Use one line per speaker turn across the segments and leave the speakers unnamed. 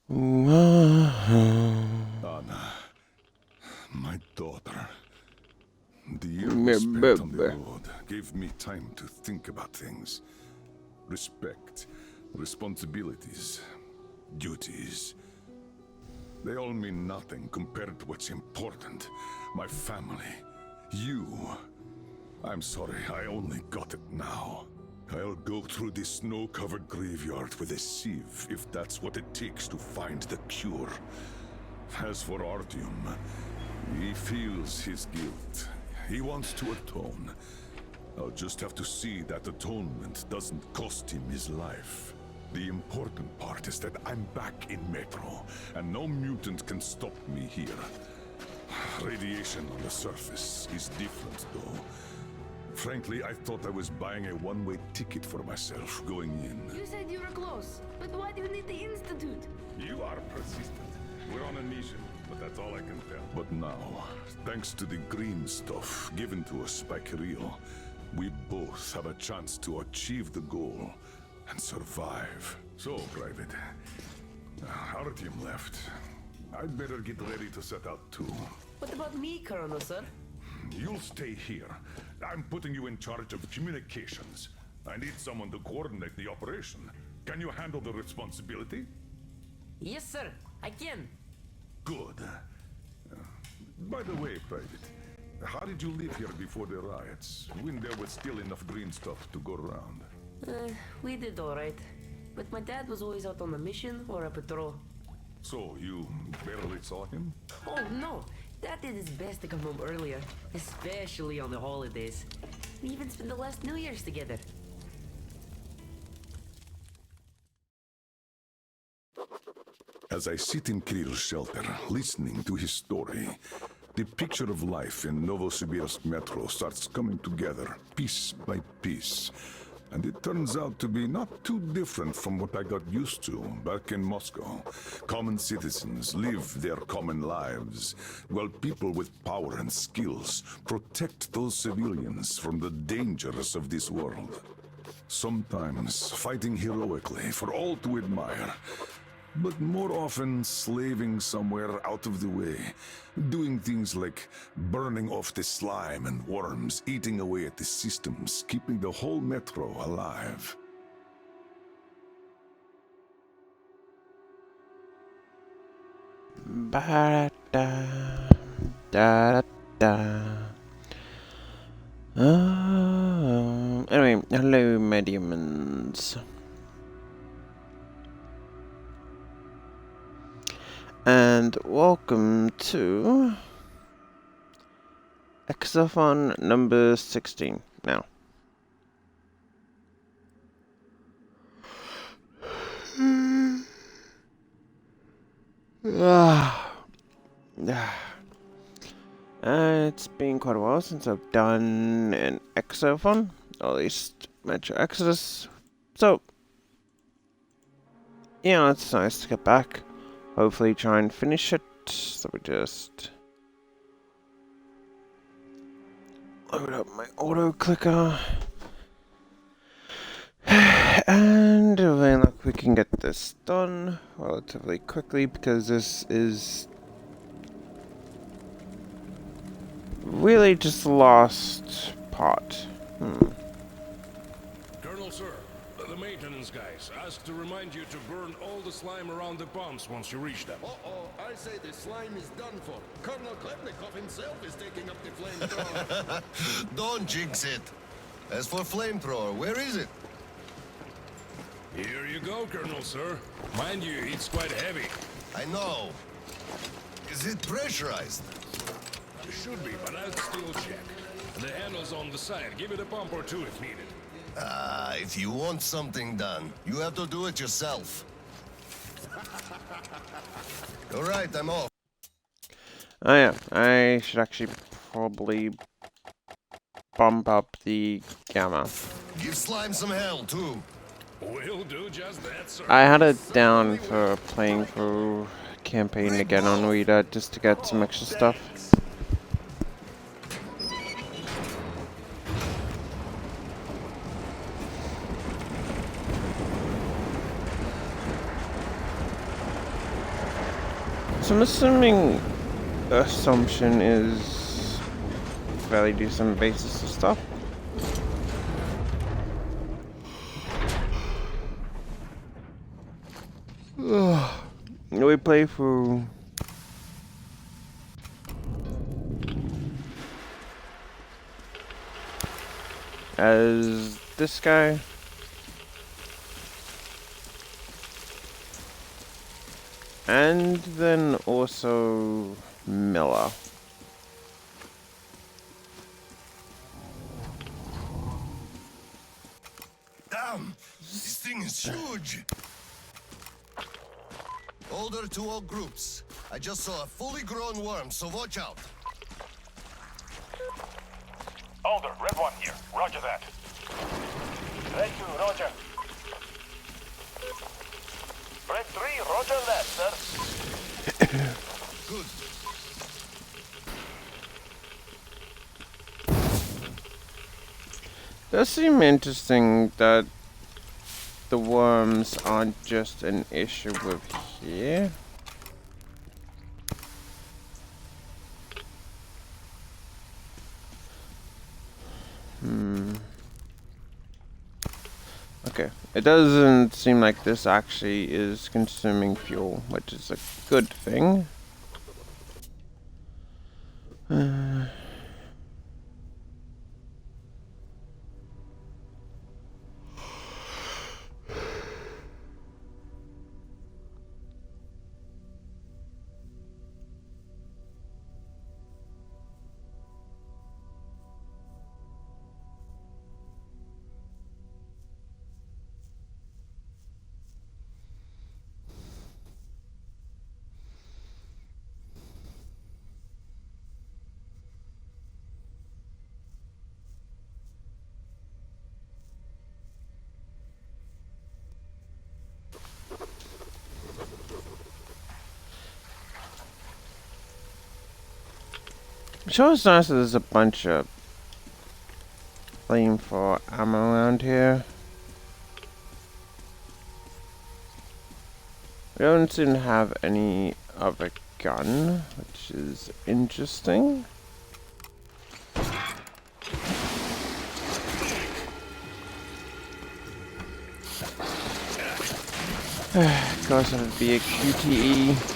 Anna, my daughter. The year we spent on the road gave me time to think about things. Respect, responsibilities, duties. They all mean nothing compared to what's important. My family. You. I'm sorry, I only got it now. I'll go through this snow-covered graveyard with a sieve if that's what it takes to find the cure. As for Artyom, he feels his guilt. He wants to atone. I'll just have to see that atonement doesn't cost him his life. The important part is that I'm back in Metro, and no mutant can stop me here. Radiation on the surface is different, though. Frankly, I thought I was buying a one-way ticket for myself going in.
You said you were close, but why do you need the Institute?
You are persistent. We're on a mission, but that's all I can tell. But now, thanks to the green stuff given to us by Kirill, we both have a chance to achieve the goal and survive. So, Private, Artyom left. I'd better get ready to set out too.
What about me, Colonel, sir?
You'll stay here. I'm putting you in charge of communications. I need someone to coordinate the operation. Can you handle the responsibility?
Yes, sir. I can.
Good. By the way, Private, how did you live here before the riots, when there was still enough green stuff to go around?
We did all right. But my dad was always out on a mission or a patrol.
So, you barely saw him?
Oh, no. Dad did his best to come home earlier, especially on the holidays. We even spent the last New Year's together.
As I sit in Kirill's shelter, listening to his story, the picture of life in Novosibirsk Metro starts coming together, piece by piece. And it turns out to be not too different from what I got used to back in Moscow. Common citizens live their common lives, while people with power and skills protect those civilians from the dangers of this world. Sometimes fighting heroically for all to admire, but more often slaving somewhere out of the way, doing things like burning off the slime and worms, eating away at the systems, keeping the whole metro alive.
Anyway, hello, Mediumans. And welcome to Exothon number 16 now. It's been quite a while since I've done an Exothon, or at least Metro Exodus. So, yeah, it's nice to get back. Hopefully try and finish it. So we just load up my auto clicker. And then like we can get this done relatively quickly because this is really just the last part.
Colonel, sir, the maintenance guys asked to remind you to burn all the slime around the bombs once you reach them.
Uh-oh, I say the slime is done for. Colonel Klepnikov himself is taking up the flamethrower.
Don't jinx it. As for flamethrower, where is it?
Here you go, Colonel, sir. Mind you, it's quite heavy.
I know. Is it pressurized?
It should be, but I'll still check. The handle's on the side. Give it a pump or two if needed.
If you want something done, you have to do it yourself. All right, I'm off.
Oh yeah, I should actually probably bump up the gamma.
Give slime some hell, too.
We'll do just that, sir.
I had it down for playing through campaign again on Rita just to get some extra stuff. So I'm assuming assumption is fairly decent basis of stuff. We play through as this guy. And then also Miller.
Damn, this thing is huge. Order to all groups. I just saw a fully grown worm, so watch out.
Alder, Red One here. Roger that. Red 2, roger. Red 3, roger that, sir.
Good.
Does seem interesting that the worms aren't just an issue with here. Okay, it doesn't seem like this actually is consuming fuel, which is a good thing. I'm sure it's nice that there's a bunch of flamethrower ammo around here. We don't seem to have any other gun, which is interesting. Of course, that would be a QTE.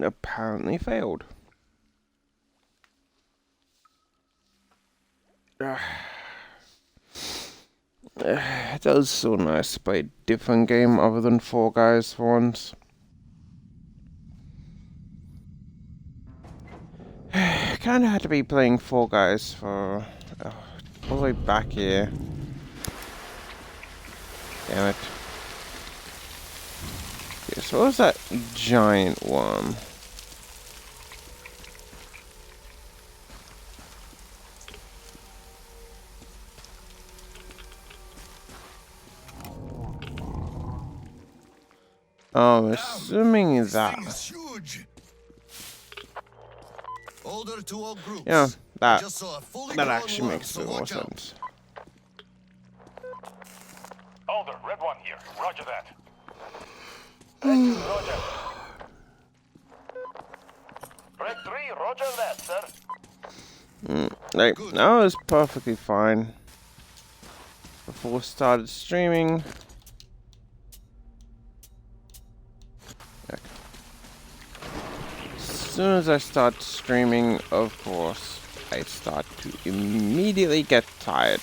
Apparently failed. It does so nice to play a different game other than Fall Guys for once. Kinda had to be playing Fall Guys for all the way back here. Damn it. Okay, so what was that giant worm? Oh, I'm assuming that.
This thing is huge. Order to all groups.
Yeah,
I just saw a fully
that
grown
actually
worm,
makes a
so
bit more
watch out.
sense.
Alder, Red One here. Roger that. Red 2, roger. Red 3, roger that, sir.
Like, that was perfectly fine. Before I started streaming. Okay. As soon as I start streaming, of course, I start to immediately get tired.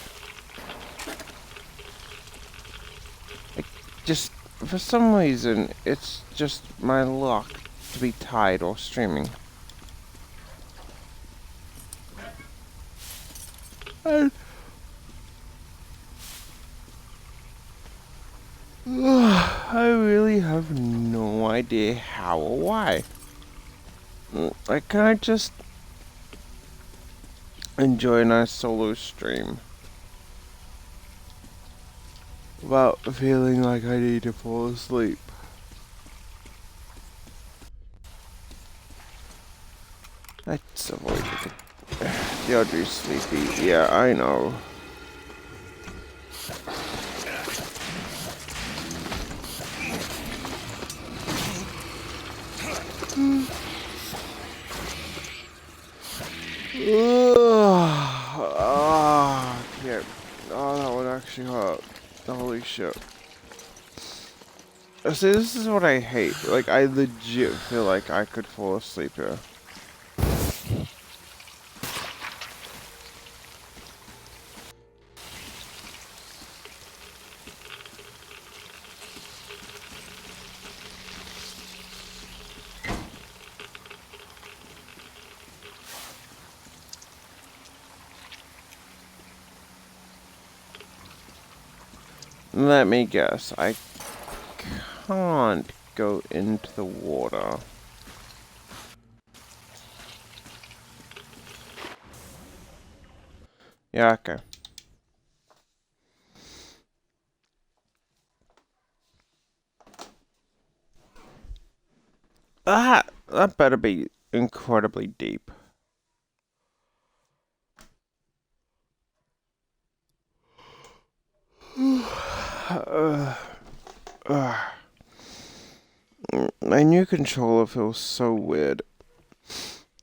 Like, just, for some reason, it's just my luck to be tired or streaming. I really have no idea how or why. Like, can I just enjoy a nice solo stream without feeling like I need to fall asleep? Let's avoid it. You're too sleepy. Yeah, I know. Yeah. Oh, that would actually hurt. Holy shit. See, this is what I hate. Like, I legit feel like I could fall asleep here. Let me guess. I can't go into the water. Yeah, okay. That better be incredibly deep. My new controller feels so weird.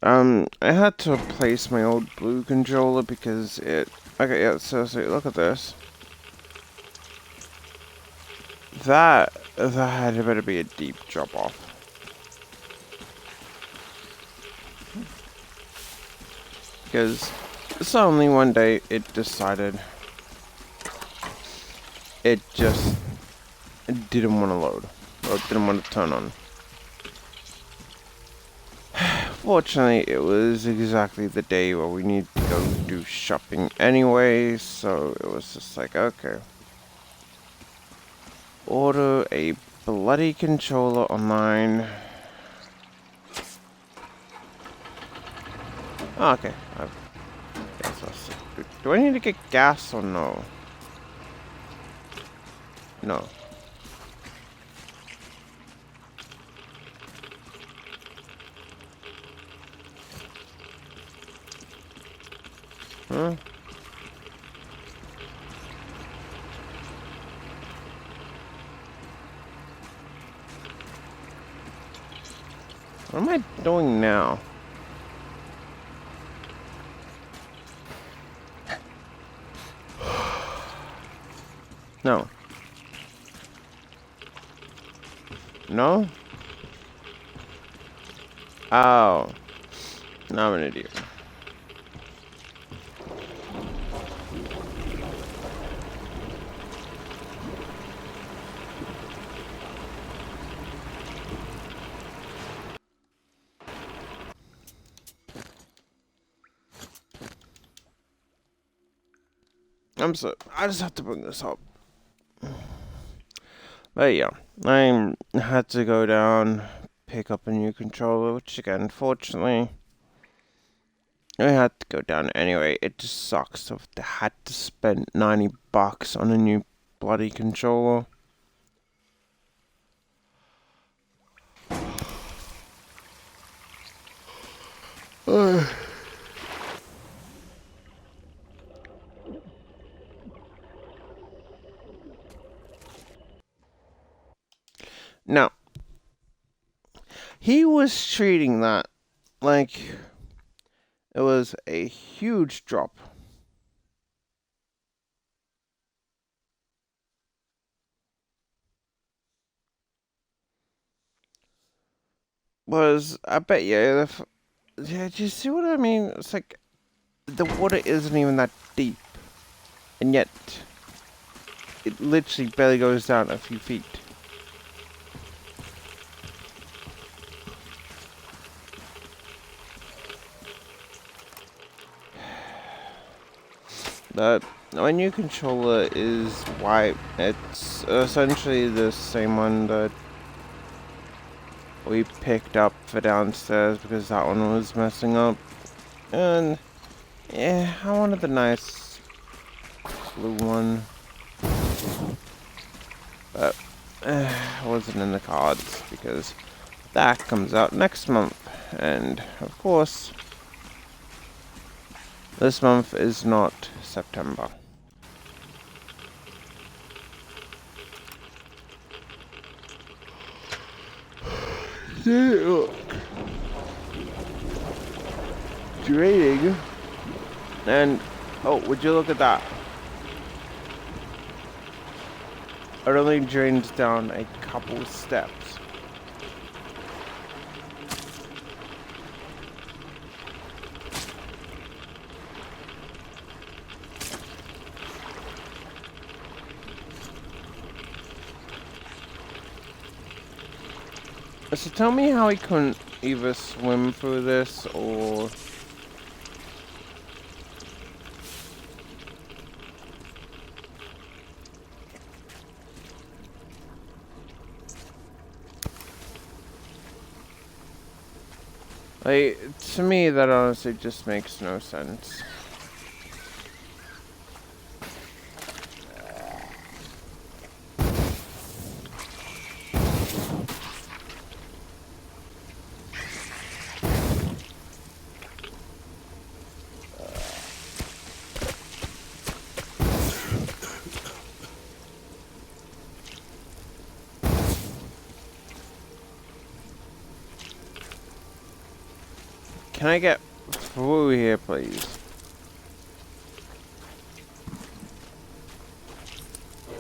I had to replace my old blue controller because it... Okay, yeah, so look at this. That had better be a deep drop off. Because suddenly one day it decided it just didn't want to load. Or didn't want to turn on. Fortunately, it was exactly the day where we need to go do shopping anyway, so it was just like, okay. Order a bloody controller online. Oh, okay. Do I need to get gas or no? No. Huh? What am I doing now? No. No? Oh. Now I'm an idiot. I'm so... I just have to bring this up. But yeah, I had to go down, pick up a new controller, which again, fortunately, I had to go down anyway. It just sucks to have had to spend $90 on a new bloody controller. Now, he was treating that like it was a huge drop. I bet you, yeah, do you see what I mean? It's like, the water isn't even that deep, and yet, it literally barely goes down a few feet. But my new controller is white. It's essentially the same one that we picked up for downstairs because that one was messing up. And yeah, I wanted the nice blue one. But it wasn't in the cards because that comes out next month. And of course, This month is not September. Look. Draining. And, oh, would you look at that? It only drains down a couple steps. So tell me how he couldn't either swim through this or... Like, to me that honestly just makes no sense. Can I get through here, please?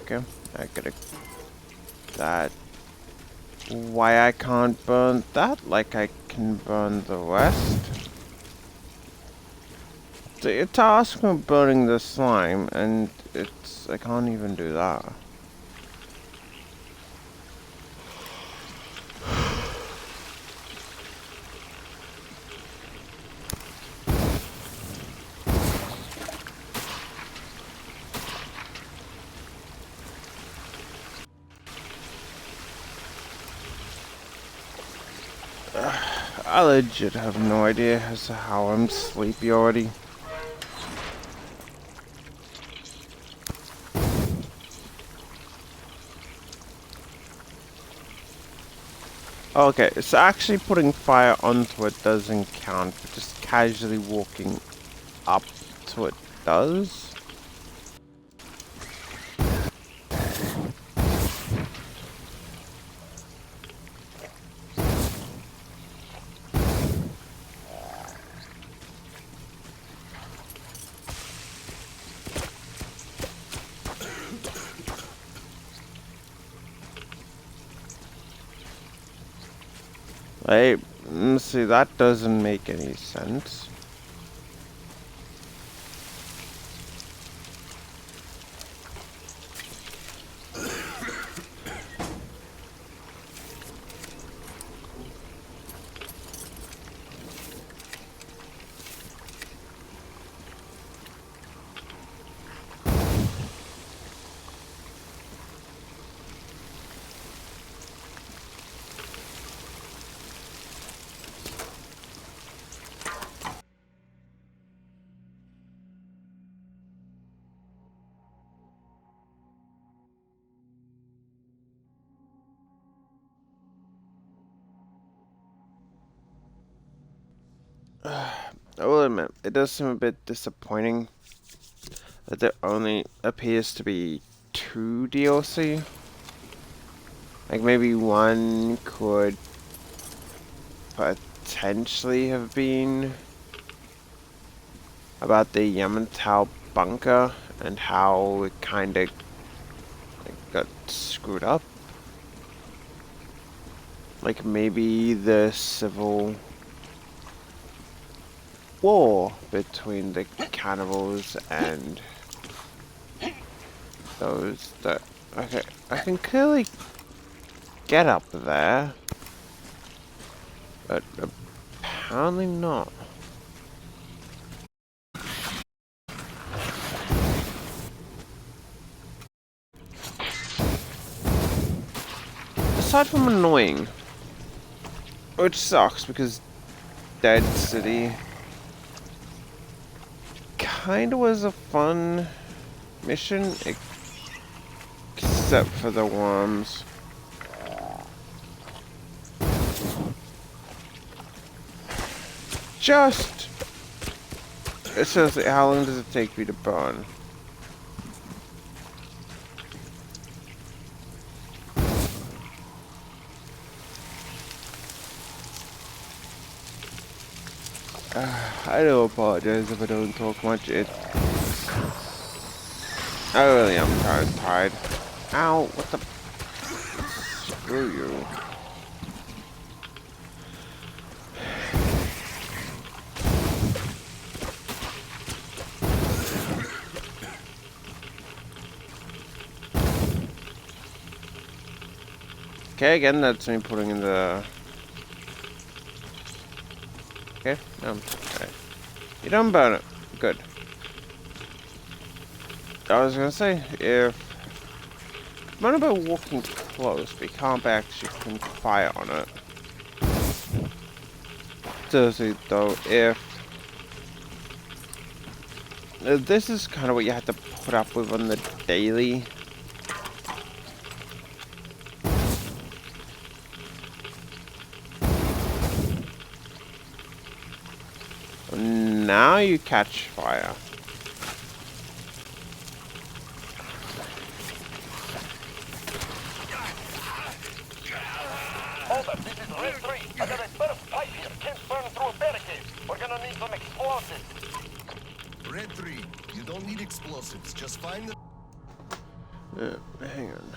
Okay, I gotta... That... Why I can't burn that like I can burn the rest? The task of burning the slime, and it's... I can't even do that. I legit have no idea as to how I'm sleepy already. Okay, so actually putting fire onto it doesn't count, but just casually walking up to it does. Hey, see, that doesn't make any sense. I will admit, it does seem a bit disappointing that there only appears to be 2 DLC. Like, maybe one could potentially have been about the Yamantau bunker and how it kinda got screwed up. Like, maybe the civil war between the cannibals and those that... Okay, I can clearly get up there, but apparently not. Aside from annoying, which sucks because Dead City kinda was a fun mission, except for the worms. It says, how long does it take me to burn? I do apologize if I don't talk much. I really am kind of tired. Ow, what the... Screw you. Okay, again, that's me putting in the... Okay, okay. You don't burn it. Good. I was gonna say, if... Not about walking close, but you can't actually put fire on it. Seriously, though, if... This is kind of what you have to put up with on the daily. Now you catch fire.
Hold up, this is Red 3. I got a burst pipe here. Can't burn through a barricade. We're gonna need some explosives.
Red 3, you don't need explosives. Just find the...
Hang on.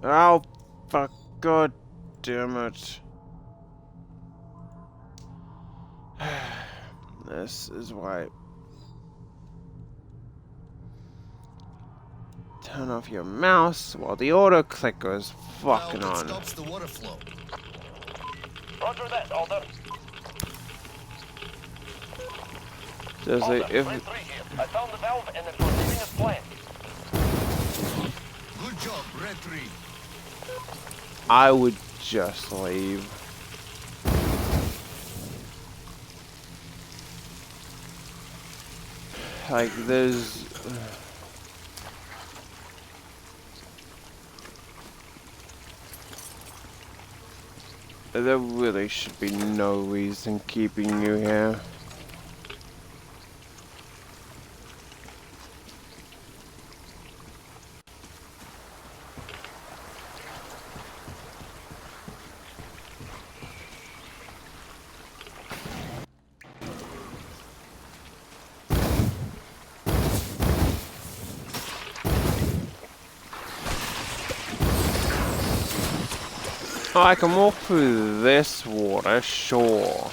Oh, fuck. God damn it. This is why. Turn off your mouse while the auto clicker is fucking
valve that
on.
stops the water flow.
Roger that, Alder.
Seriously,
Alder,
if
Red 3 here. I found the valve and it's proceeding as planned.
Good job, Red 3.
I would just leave. Like, there's... There really should be no reason keeping you here. Oh, I can walk through this water, sure.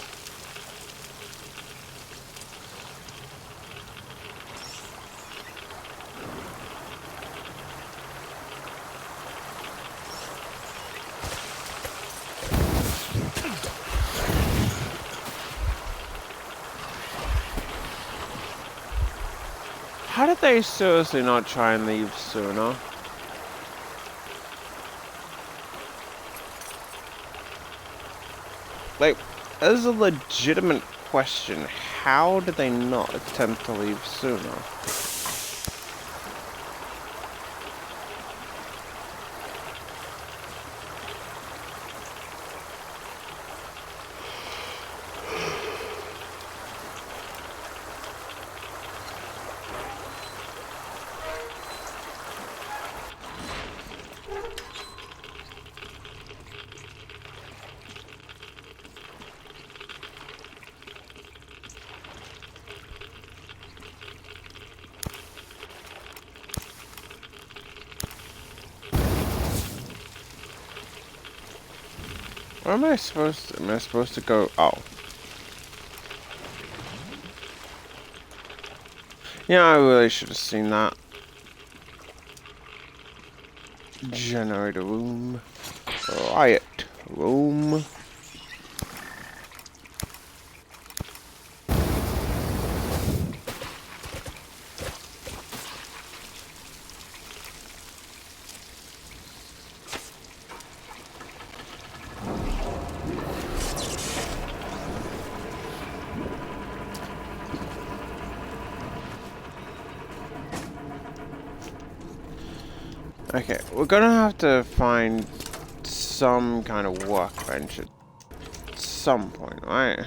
How did they seriously not try and leave sooner? Like, as a legitimate question, how did they not attempt to leave sooner? Where am I supposed to? Am I supposed to go? Oh. Yeah, I really should have seen that. Generator room. Riot room. Okay, we're gonna have to find some kind of workbench at some point, right?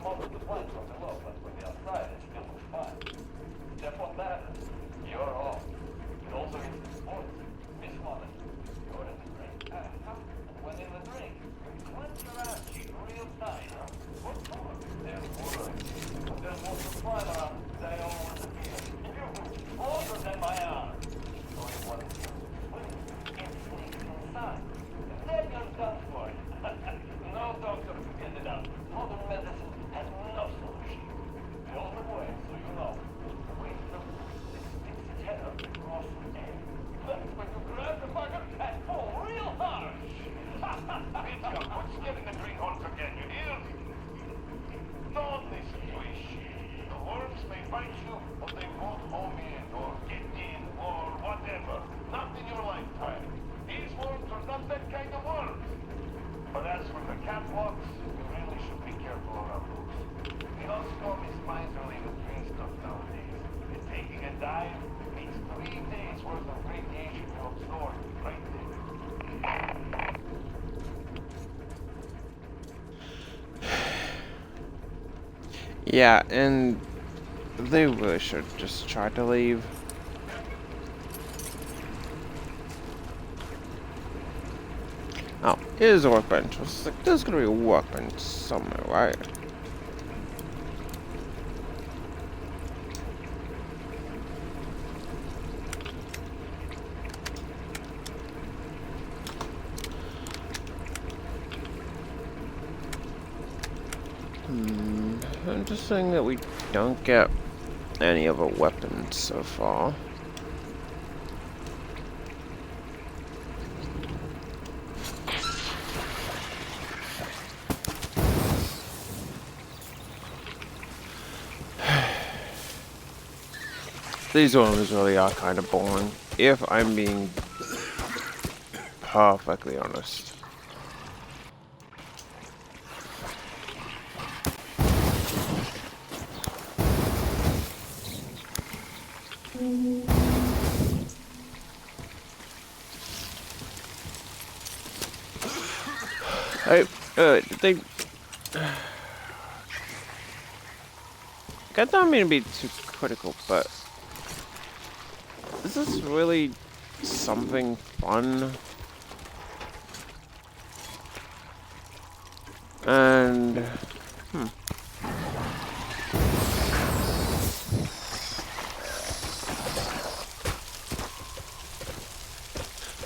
most of the plants from below, but from the outside it still looks fine. Except what matters. You're home. It also means the sports. This moment, you're in the drink. And when in the drink, you clench your ass cheek real tight, huh? What for? They're worried. When there's more supply around, they always appear. You, closer than my arm. So it wasn't you. It sneaks inside. And then you're done for. No doctor can get it out. Modern medicine has no solution. The only way, so you know, wait till it sticks its head up across the air. That's when you grab the bugger and pull real hard. Mitchell, quit scaring the greenhorns again, you hear? Don't listen to his shit. The worms may bite you, but they won't home in or get in or whatever. Not in your lifetime. These worms are not that kind of worms. But as for the catwalks, you really should be careful around those. The Oscom is miserly with green stuff nowadays. And taking a dive means 3 days worth of radiation to absorb right there.
Yeah, and they really should just try to leave. Oh, here's a workbench. I was like, there's gonna be a workbench somewhere, right? I'm just saying that we don't get any other weapons so far. These ones really are kind of boring, if I'm being perfectly honest. Did they... I don't mean to be too critical, but... is this really something fun? And...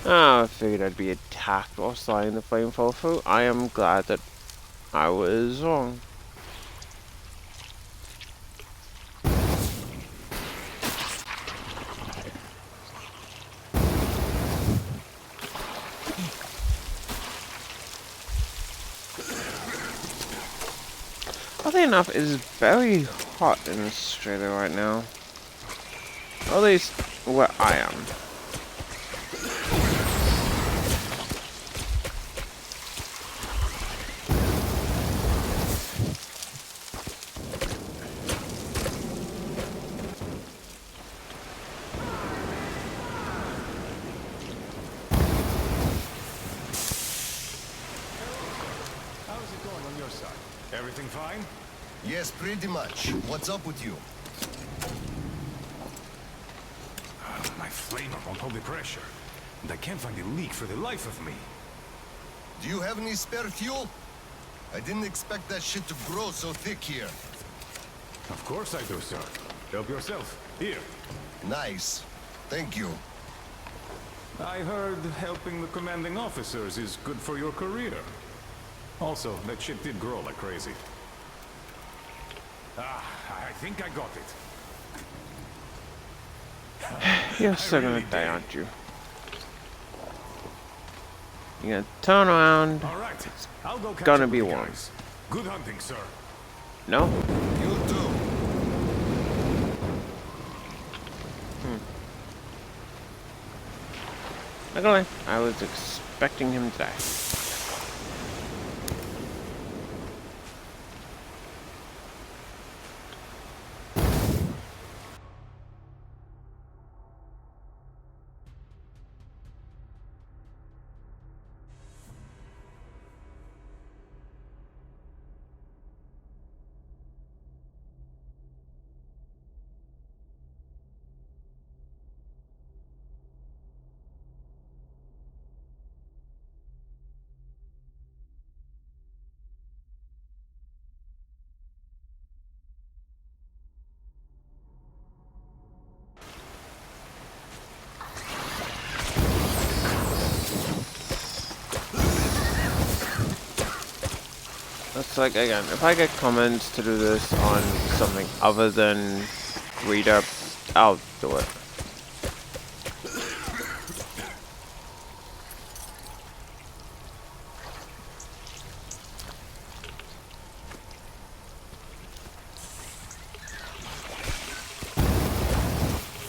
Oh, I figured I'd be attacked while sliding the flamethrower through. I am glad that I was wrong. Oddly enough, it is very hot in Australia right now. Or at least where I am.
How's it going on your side? Everything fine?
Yes, pretty much. What's up with you?
My flamer won't hold the pressure. And I can't find a leak for the life of me.
Do you have any spare fuel? I didn't expect that shit to grow so thick here.
Of course I do, sir. Help yourself. Here.
Nice. Thank you.
I heard helping the commanding officers is good for your career. Also, that shit did grow like crazy. I think I got it.
You're still gonna die, aren't you? You're gonna turn around.
All right. I'll go catch
Gonna
up
be
with the
one.
guys. Good hunting, sir.
No?
You too.
Luckily, I was expecting him to die. So like again, if I get comments to do this on something other than reader, I'll do it.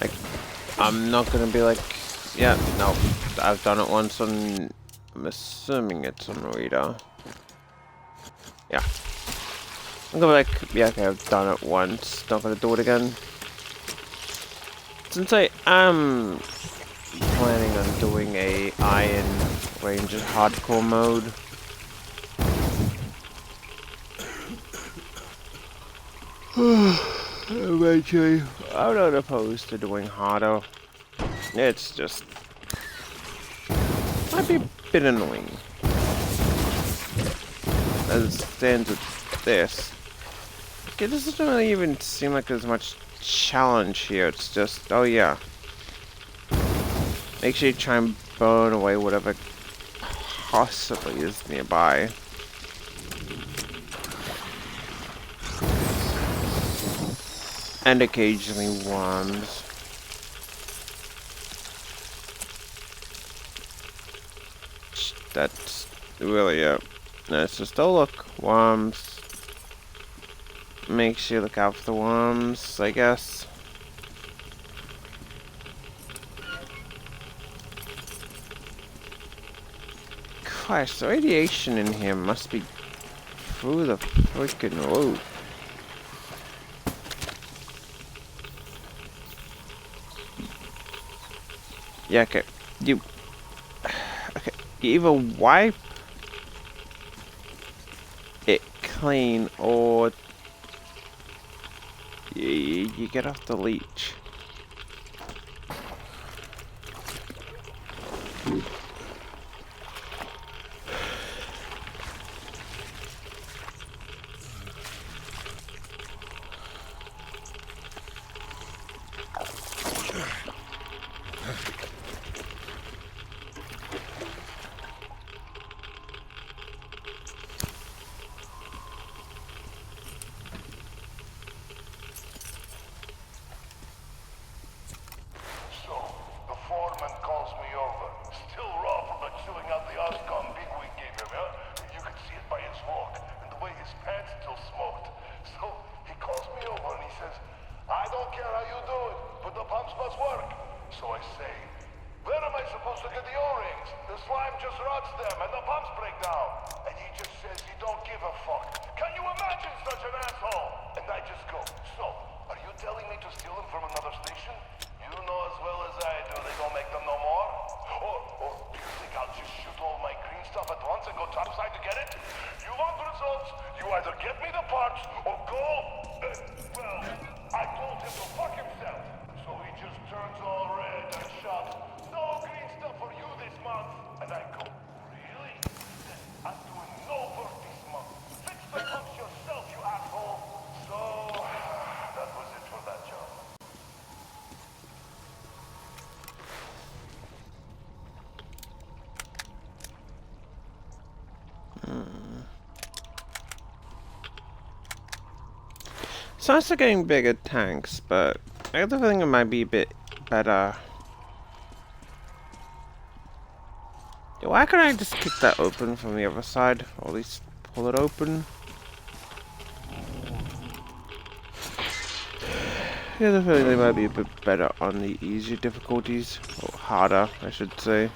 Like, I'm not gonna be like, yeah, no, I've done it once on, I'm assuming it's on reader. Yeah. I'm gonna be like, yeah, okay, I've done it once, not gonna do it again. Since I am planning on doing a Iron Ranger hardcore mode, eventually, I'm not opposed to doing harder. It's just might be a bit annoying. As it stands with this, it doesn't really even seem like there's much challenge here. It's just, oh yeah, make sure you try and burn away whatever possibly is nearby. And occasionally worms. That's really it. It's just, oh look, worms. Make sure you look out for the worms, I guess. Christ, the radiation in here must be through the freaking roof. Yeah, okay. You... Okay, you either wipe it clean or you get off the leech.
So, the foreman calls me over. Still raw from the chewing out the Oscom bigwig gave him, huh? You could see it by his walk, and the way his pants still smoked. So, he calls me over and he says, I don't care how you do it, but the pumps must work. So I say, where am I supposed to get the O-rings? The slime just rots them and the pumps break down. And he just says he don't give a fuck. Can you imagine such an asshole? And I just go, so, are you telling me to steal them from another station? You know as well as I do they don't make them no more? Or do you think I'll just shoot all my green stuff at once and go topside to get it? You want results? You either get me the parts or go... well, I told him to fuck himself. So he just turns all red and shouts, no green stuff for you this month. And I go, really? Then I'm doing no work this month. Fix the pumps yourself, you asshole. So, that was it for that job.
Sounds like getting bigger tanks, but I have the feeling it might be a bit better. Why can't I just kick that open from the other side? Or at least pull it open? I have the feeling they might be a bit better on the easier difficulties. Or harder, I should say.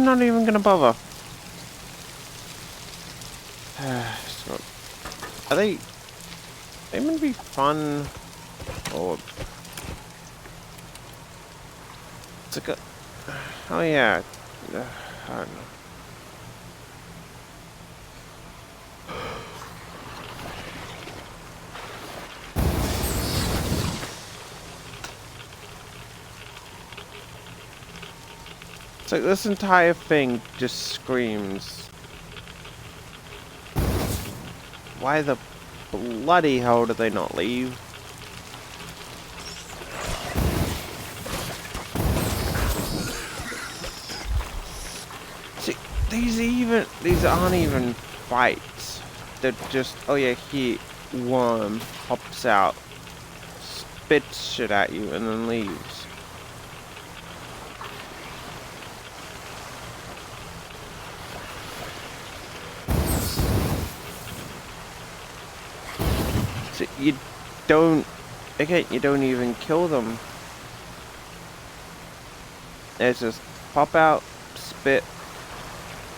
not even gonna bother. So, are they meant to be fun? Or it's like a, oh yeah, I don't know. It's like this entire thing just screams. Why the bloody hell did they not leave? See, these aren't even fights. They're just, oh yeah, worm hops out, spits shit at you, and then leaves. So you don't even kill them. They just pop out, spit,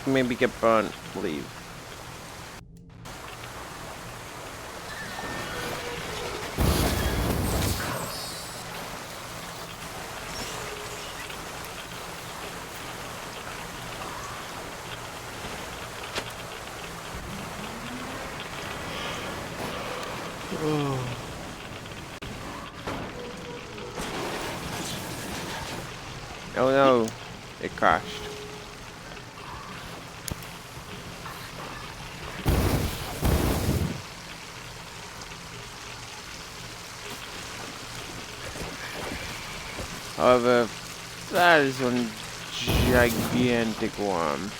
maybe get burnt, leave. Oh no, it crashed. However, that is one gigantic worm.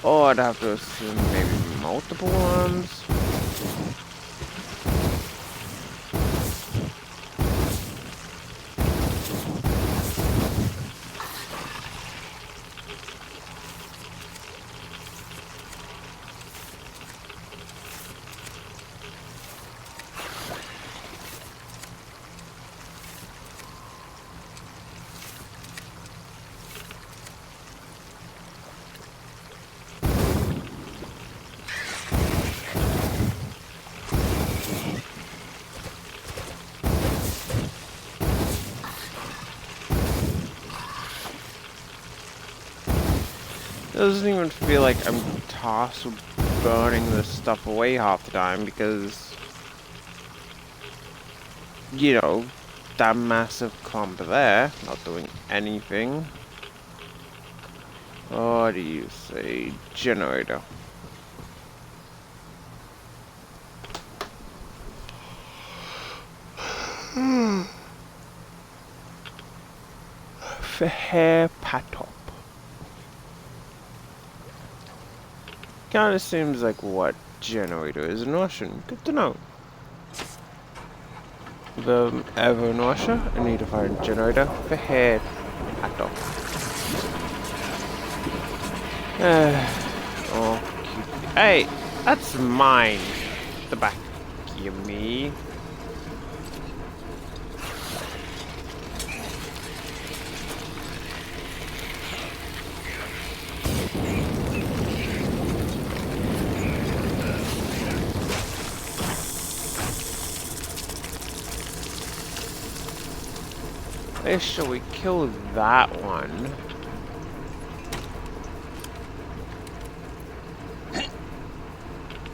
Or I'd have to assume maybe multiple worms. It doesn't even feel like I'm tasked with burning this stuff away half the time because, you know, that massive clump there, not doing anything. What do you say? Generator. Fair patop. Kinda seems like what generator is in Russian. Good to know. The ever in Russia, I need to find generator for hair patop. Oh, cute. Hey, that's mine. The back. Give me. Shall we kill that one?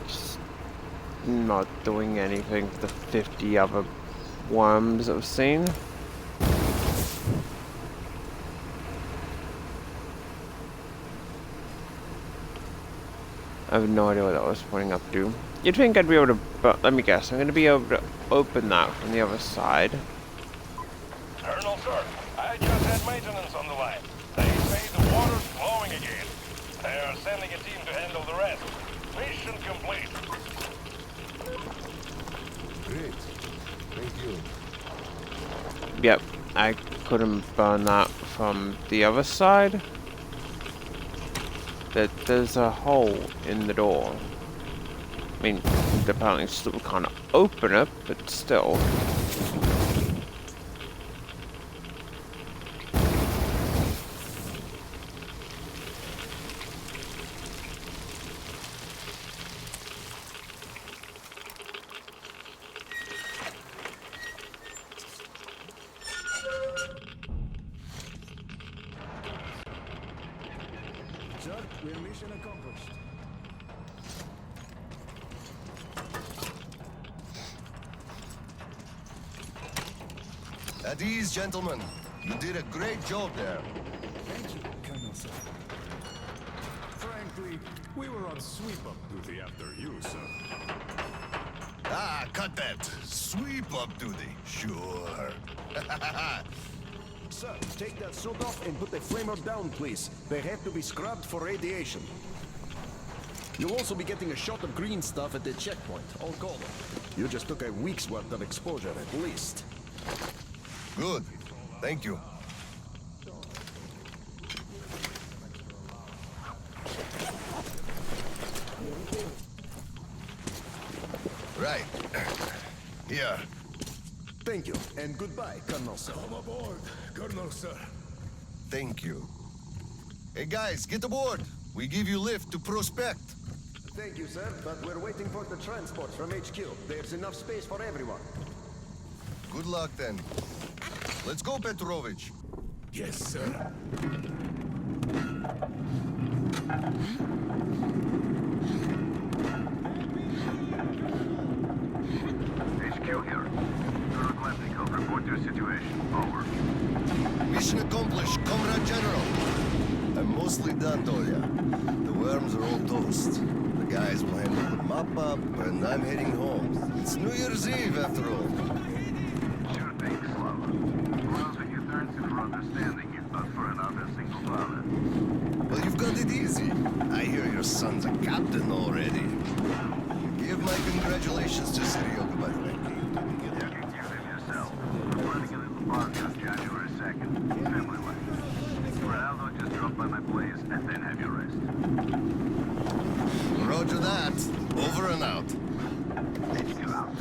Just not doing anything for the 50 other worms I've seen. I have no idea what that was pointing up to. You'd think I'd be able to, but let me guess, I'm going to be able to open that from the other side.
Colonel, sir, I just had maintenance on the line. They say the water's flowing again. They are sending a team to handle the rest. Mission complete.
Great. Thank you.
Yep, I couldn't burn that from the other side. There's a hole in the door. I mean, apparently still can't open it, but still.
Mission accomplished.
At ease, gentlemen. You did a great job there.
Thank you, Colonel, sir. Frankly, we were on sweep-up duty after you, sir.
Ah, cut that. Sweep up duty. Sure.
Sir, take that suit off and put the flamer down, please. They have to be scrubbed for radiation. You'll also be getting a shot of green stuff at the checkpoint. I'll call them. You just took a week's worth of exposure, at least.
Good. Thank you. Right. Here.
Thank you, and goodbye, Colonel, sir.
Come aboard, Colonel, sir.
Thank you. Hey guys, get aboard. We give you lift to Prospect.
Thank you, sir, but we're waiting for the transport from HQ. There's enough space for everyone.
Good luck then. Let's go, Petrovich.
Yes, sir.
HQ here. Colonel Glendico, report your situation. Over.
Mission accomplished, Comrade General. I'm mostly done, Tolia. The worms are all toast. The guys will handle the mop-up, and I'm heading home. It's New Year's Eve, after all.
Sure thing, Slava. Who else would you turn to for understanding if not for another single father?
Well, you've got it easy. I hear your son's a captain already. Give my congratulations to Seryoga, by the way.
You can give him yourself. I'm running a little party on January 2nd. Family life. Ronaldo just drop by my place and then have your rest.
Roger that. Over and out.
HQ out.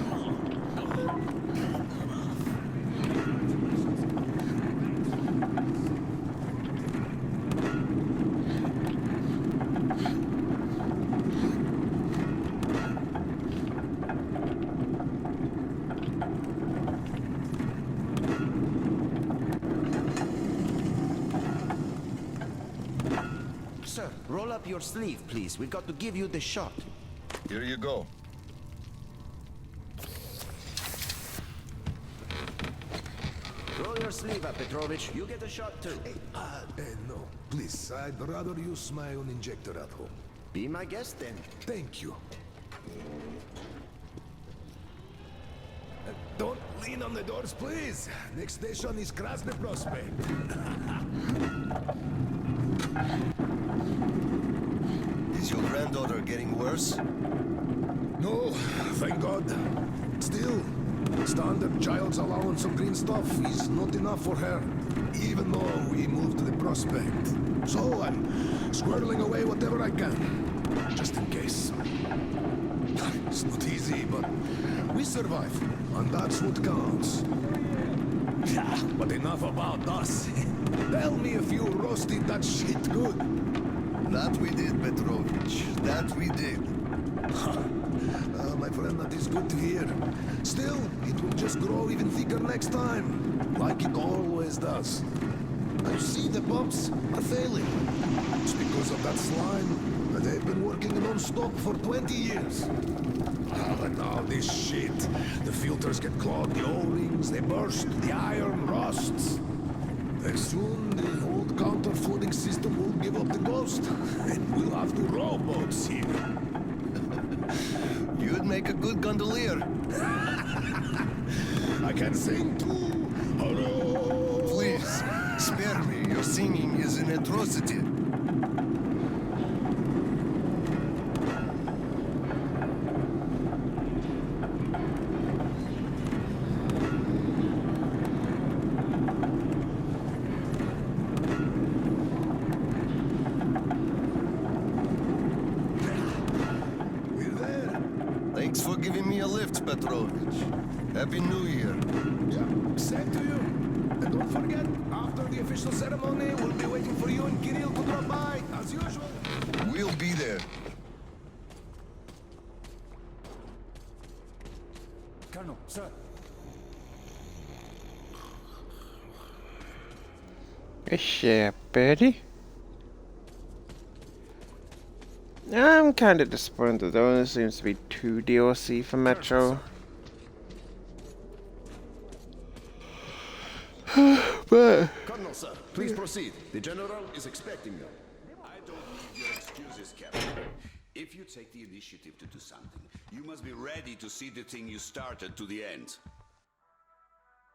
Sir, roll up your sleeve, please. We've got to give you the shot.
Here you go.
Roll your sleeve up, Petrovich. You get a shot, too.
No. Please, I'd rather use my own injector at home.
Be my guest, then.
Thank you. Don't lean on the doors, please. Next station is Krasny Prospect.
Is your granddaughter getting worse?
No, thank God. Still, standard child's allowance of green stuff is not enough for her, even though we moved to the Prospect. So I'm squirreling away whatever I can, just in case. It's not easy, but we survive, and that's what counts. Yeah, but enough about us. Tell me if you roasted that shit good.
That we did, Petrovich. That we did.
My friend, that is good to hear. Still, it will just grow even thicker next time, like it always does. I see the pumps are failing. It's because of that slime that they've been working non-stop for 20 years. And now this shit. The filters get clogged, the O-rings, they burst, the iron rusts. And soon the old counter-flooding system will give up the ghost, and we'll have to rowboats here.
You'd make a good gondolier.
I can sing too. Hurrah!
Please, spare me. Your singing is an atrocity.
We're there.
Thanks for giving me a lift, Petrovich. Happy New Year.
Yeah, same to you. And don't forget, after the official ceremony, we'll be waiting for you and Kirill to drop by, as usual.
We'll be there.
Colonel, sir.
Is she a birdie? I'm kind of disappointed though. There seems to be 2 DLC for Metro. But
Colonel, sir, please proceed. The General is expecting you.
I don't need your excuses, Captain. If you take the initiative to do something, you must be ready to see the thing you started to the end.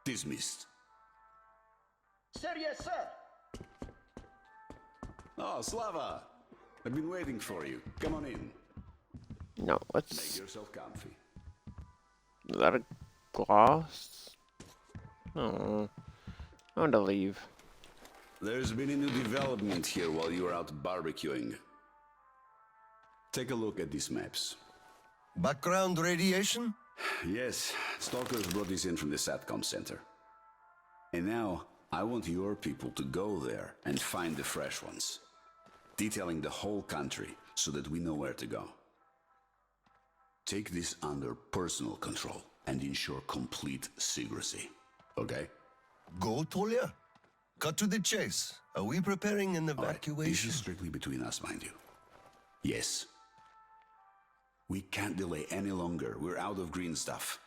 Dismissed.
Sir, yes, sir.
Oh, Slava! I've been waiting for you. Come on in.
no,
Make
what's
yourself comfy.
is that a glass? Oh, I want to leave.
There's been a new development here while you were out barbecuing. Take a look at these maps.
Background radiation?
Yes, Stalkers brought this in from the SATCOM center. And now, I want your people to go there and find the fresh ones. Detailing the whole country so that we know where to go. Take this under personal control and ensure complete secrecy. Okay?
Go, Tolia? Cut to the chase. Are we preparing an
All right, this
evacuation?
is strictly between us, mind you. Yes. We can't delay any longer. We're out of green stuff.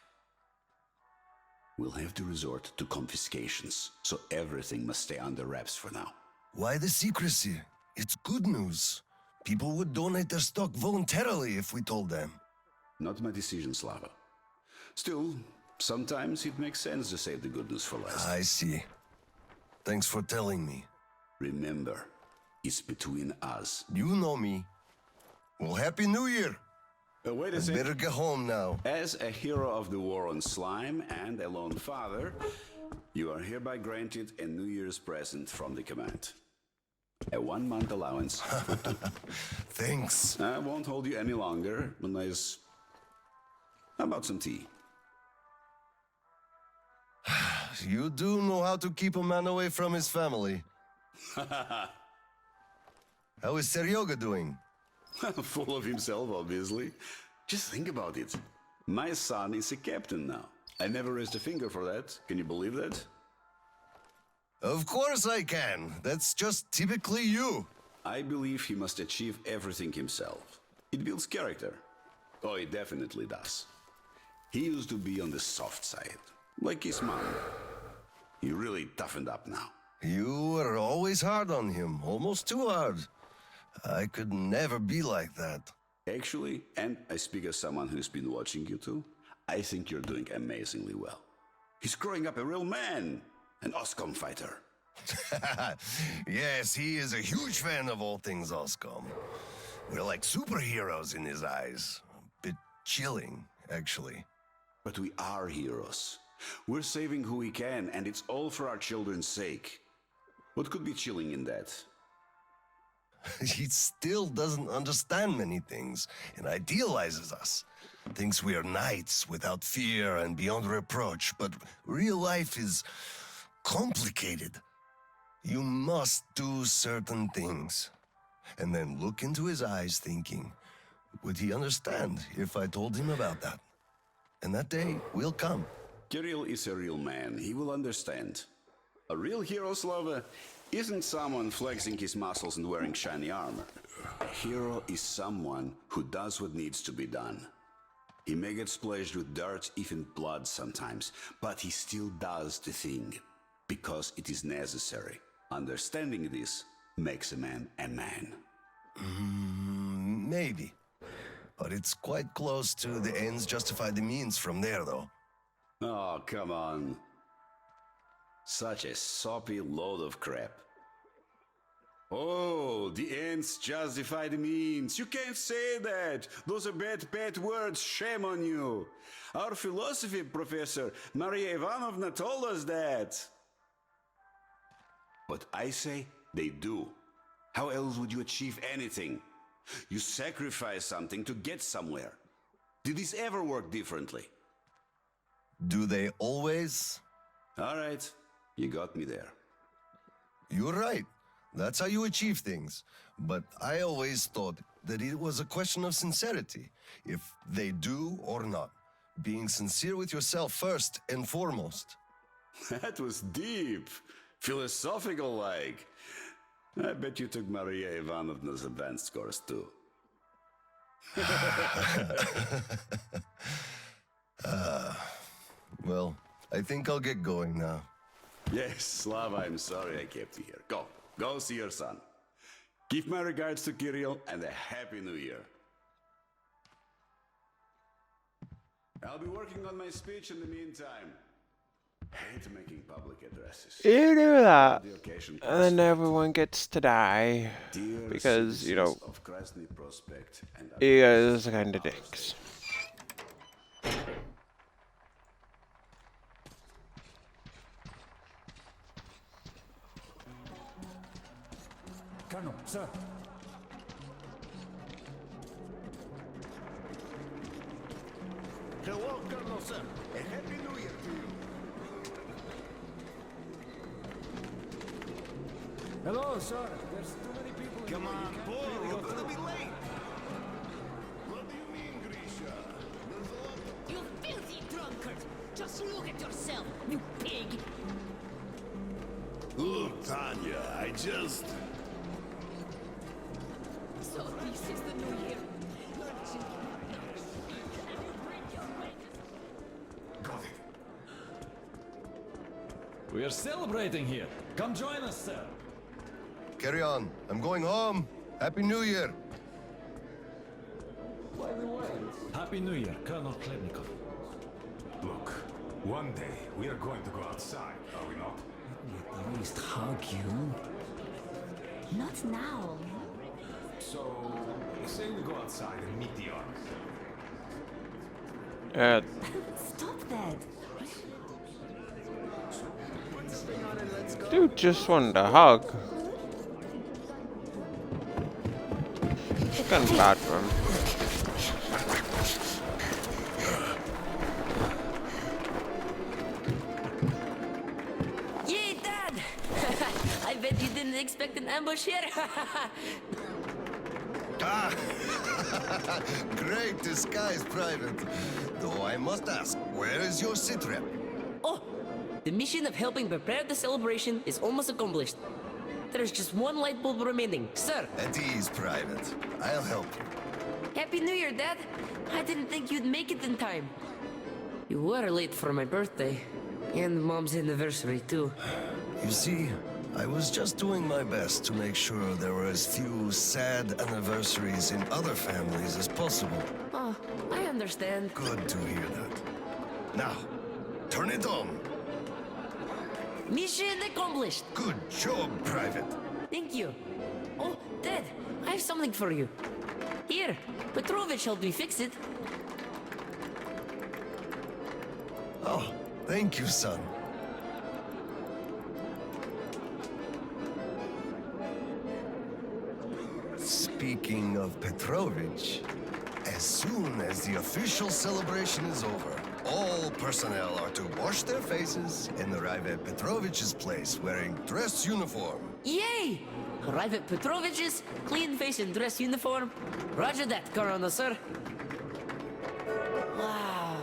We'll have to resort to confiscations, so everything must stay under wraps for now.
Why the secrecy? It's good news. People would donate their stock voluntarily if we told them.
Not my decision, Slava. Still, sometimes it makes sense to save the good news for last.
I see. Thanks for telling me.
Remember, it's between us.
You know me. Well, Happy New Year.
Wait
I
a second.
better get home now.
As a hero of the war on slime and a lone father, you are hereby granted a New Year's present from the command. A 1-month allowance.
Thanks.
I won't hold you any longer. Unless... How about some tea?
You do know how to keep a man away from his family. How is Seryoga doing?
Full of himself, obviously. Just think about it. My son is a captain now. I never raised a finger for that. Can you believe that?
Of course I can. That's just typically you.
I believe he must achieve everything himself. It builds character. Oh, it definitely does. He used to be on the soft side, like his mom. He really toughened up now.
You were always hard on him, almost too hard. I could never be like that.
Actually, and I speak as someone who's been watching you two, I think you're doing amazingly well. He's growing up a real man, an OSCOM fighter.
Yes, he is a huge fan of all things OSCOM. We're like superheroes in his eyes. A bit chilling, actually.
But we are heroes. We're saving who we can, and it's all for our children's sake. What could be chilling in that?
He still doesn't understand many things and idealizes us. Thinks we are knights without fear and beyond reproach, but real life is complicated. You must do certain things. And then look into his eyes thinking, would he understand if I told him about that? And that day will come.
Kirill is a real man. He will understand. A real hero, Slava, isn't someone flexing his muscles and wearing shiny armor. A hero is someone who does what needs to be done. He may get splashed with dirt, even blood sometimes, but he still does the thing, because it is necessary. Understanding this makes a man a man.
Maybe. But it's quite close to the ends justify the means from there, though.
Oh, come on. Such a soppy load of crap. Oh, the ends justify the means. You can't say that. Those are bad words. Shame on you. Our philosophy professor, Maria Ivanovna, told us that. But I say they do. How else would you achieve anything? You sacrifice something to get somewhere. Did this ever work differently?
Do they always?
All right, you got me there.
You're right. That's how you achieve things. But I always thought that it was a question of sincerity, if they do or not. Being sincere with yourself first and foremost.
That was deep. Philosophical-like. I bet you took Maria Ivanovna's advanced course too.
Well, I think I'll get going now.
Yes, Slava, I'm sorry I kept you here. Go see your son. Give my regards to Kirill and a Happy New Year. I'll be working on my speech in the meantime. Hate making public addresses.
You do that,
The occasion
and then everyone gets to die
Dear
because, you know,
citizens of Krasny Prospect and
you guys are kind of dicks.
Colonel, sir.
Hello, Colonel, sir. A Happy New Year to you.
Hello, sir. There's too many people.
Come on, Paul, we're gonna be late. What do you mean, Grisha? There's a lot of...
You filthy drunkard! Just look at yourself, you pig!
Look, Tanya, I just...
So this is the new year.
Got it.
We are celebrating here. Come join us, sir.
Carry on. I'm going home. Happy New Year.
Happy New Year, Colonel Klebnikov.
Look, one day we are going to go outside, are we not?
At least hug you.
Not now.
So, say we go outside and meet the army.
Stop that.
Dude just wanted a hug. It's kind of bad for him.
Yay, Dad! I bet you didn't expect an ambush here.
Ah! Great disguise, Private. Though I must ask, where is your sitrep?
Oh, the mission of helping prepare the celebration is almost accomplished. There's just one light bulb remaining, sir.
At ease, Private. I'll help you.
Happy New Year, Dad. I didn't think you'd make it in time. You were late for my birthday. And Mom's anniversary, too.
You see, I was just doing my best to make sure there were as few sad anniversaries in other families as possible.
Oh, I understand.
Good to hear that. Now, turn it on.
Mission accomplished.
Good job, Private.
Thank you. Oh, Dad, I have something for you. Here, Petrovich helped me fix it.
Oh, thank you, son. Speaking of Petrovich, as soon as the official celebration is over, all personnel are to wash their faces and arrive at Petrovich's place wearing dress uniform.
Yay! Arrive at Petrovich's, clean face and dress uniform. Roger that, Colonel, sir. Wow,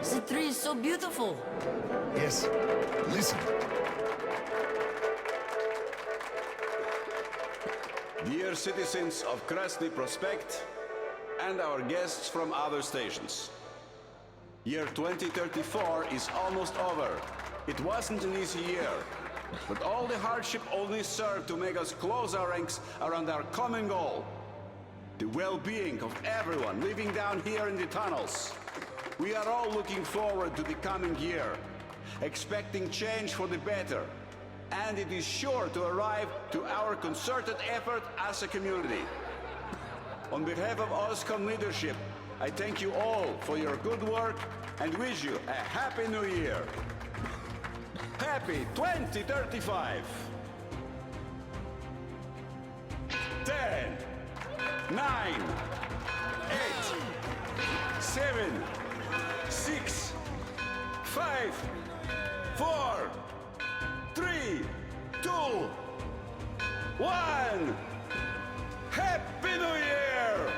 the tree is so beautiful.
Yes, listen.
Dear citizens of Krasny Prospect and our guests from other stations. Year 2034 is almost over. It wasn't an easy year, but all the hardship only served to make us close our ranks around our common goal. The well-being of everyone living down here in the tunnels. We are all looking forward to the coming year, expecting change for the better. And it is sure to arrive to our concerted effort as a community. On behalf of OSCOM leadership, I thank you all for your good work and wish you a Happy New Year. Happy 2035! 10, 9, 8, 7, 6, 5, 4, 3, 2, 1! Happy New Year!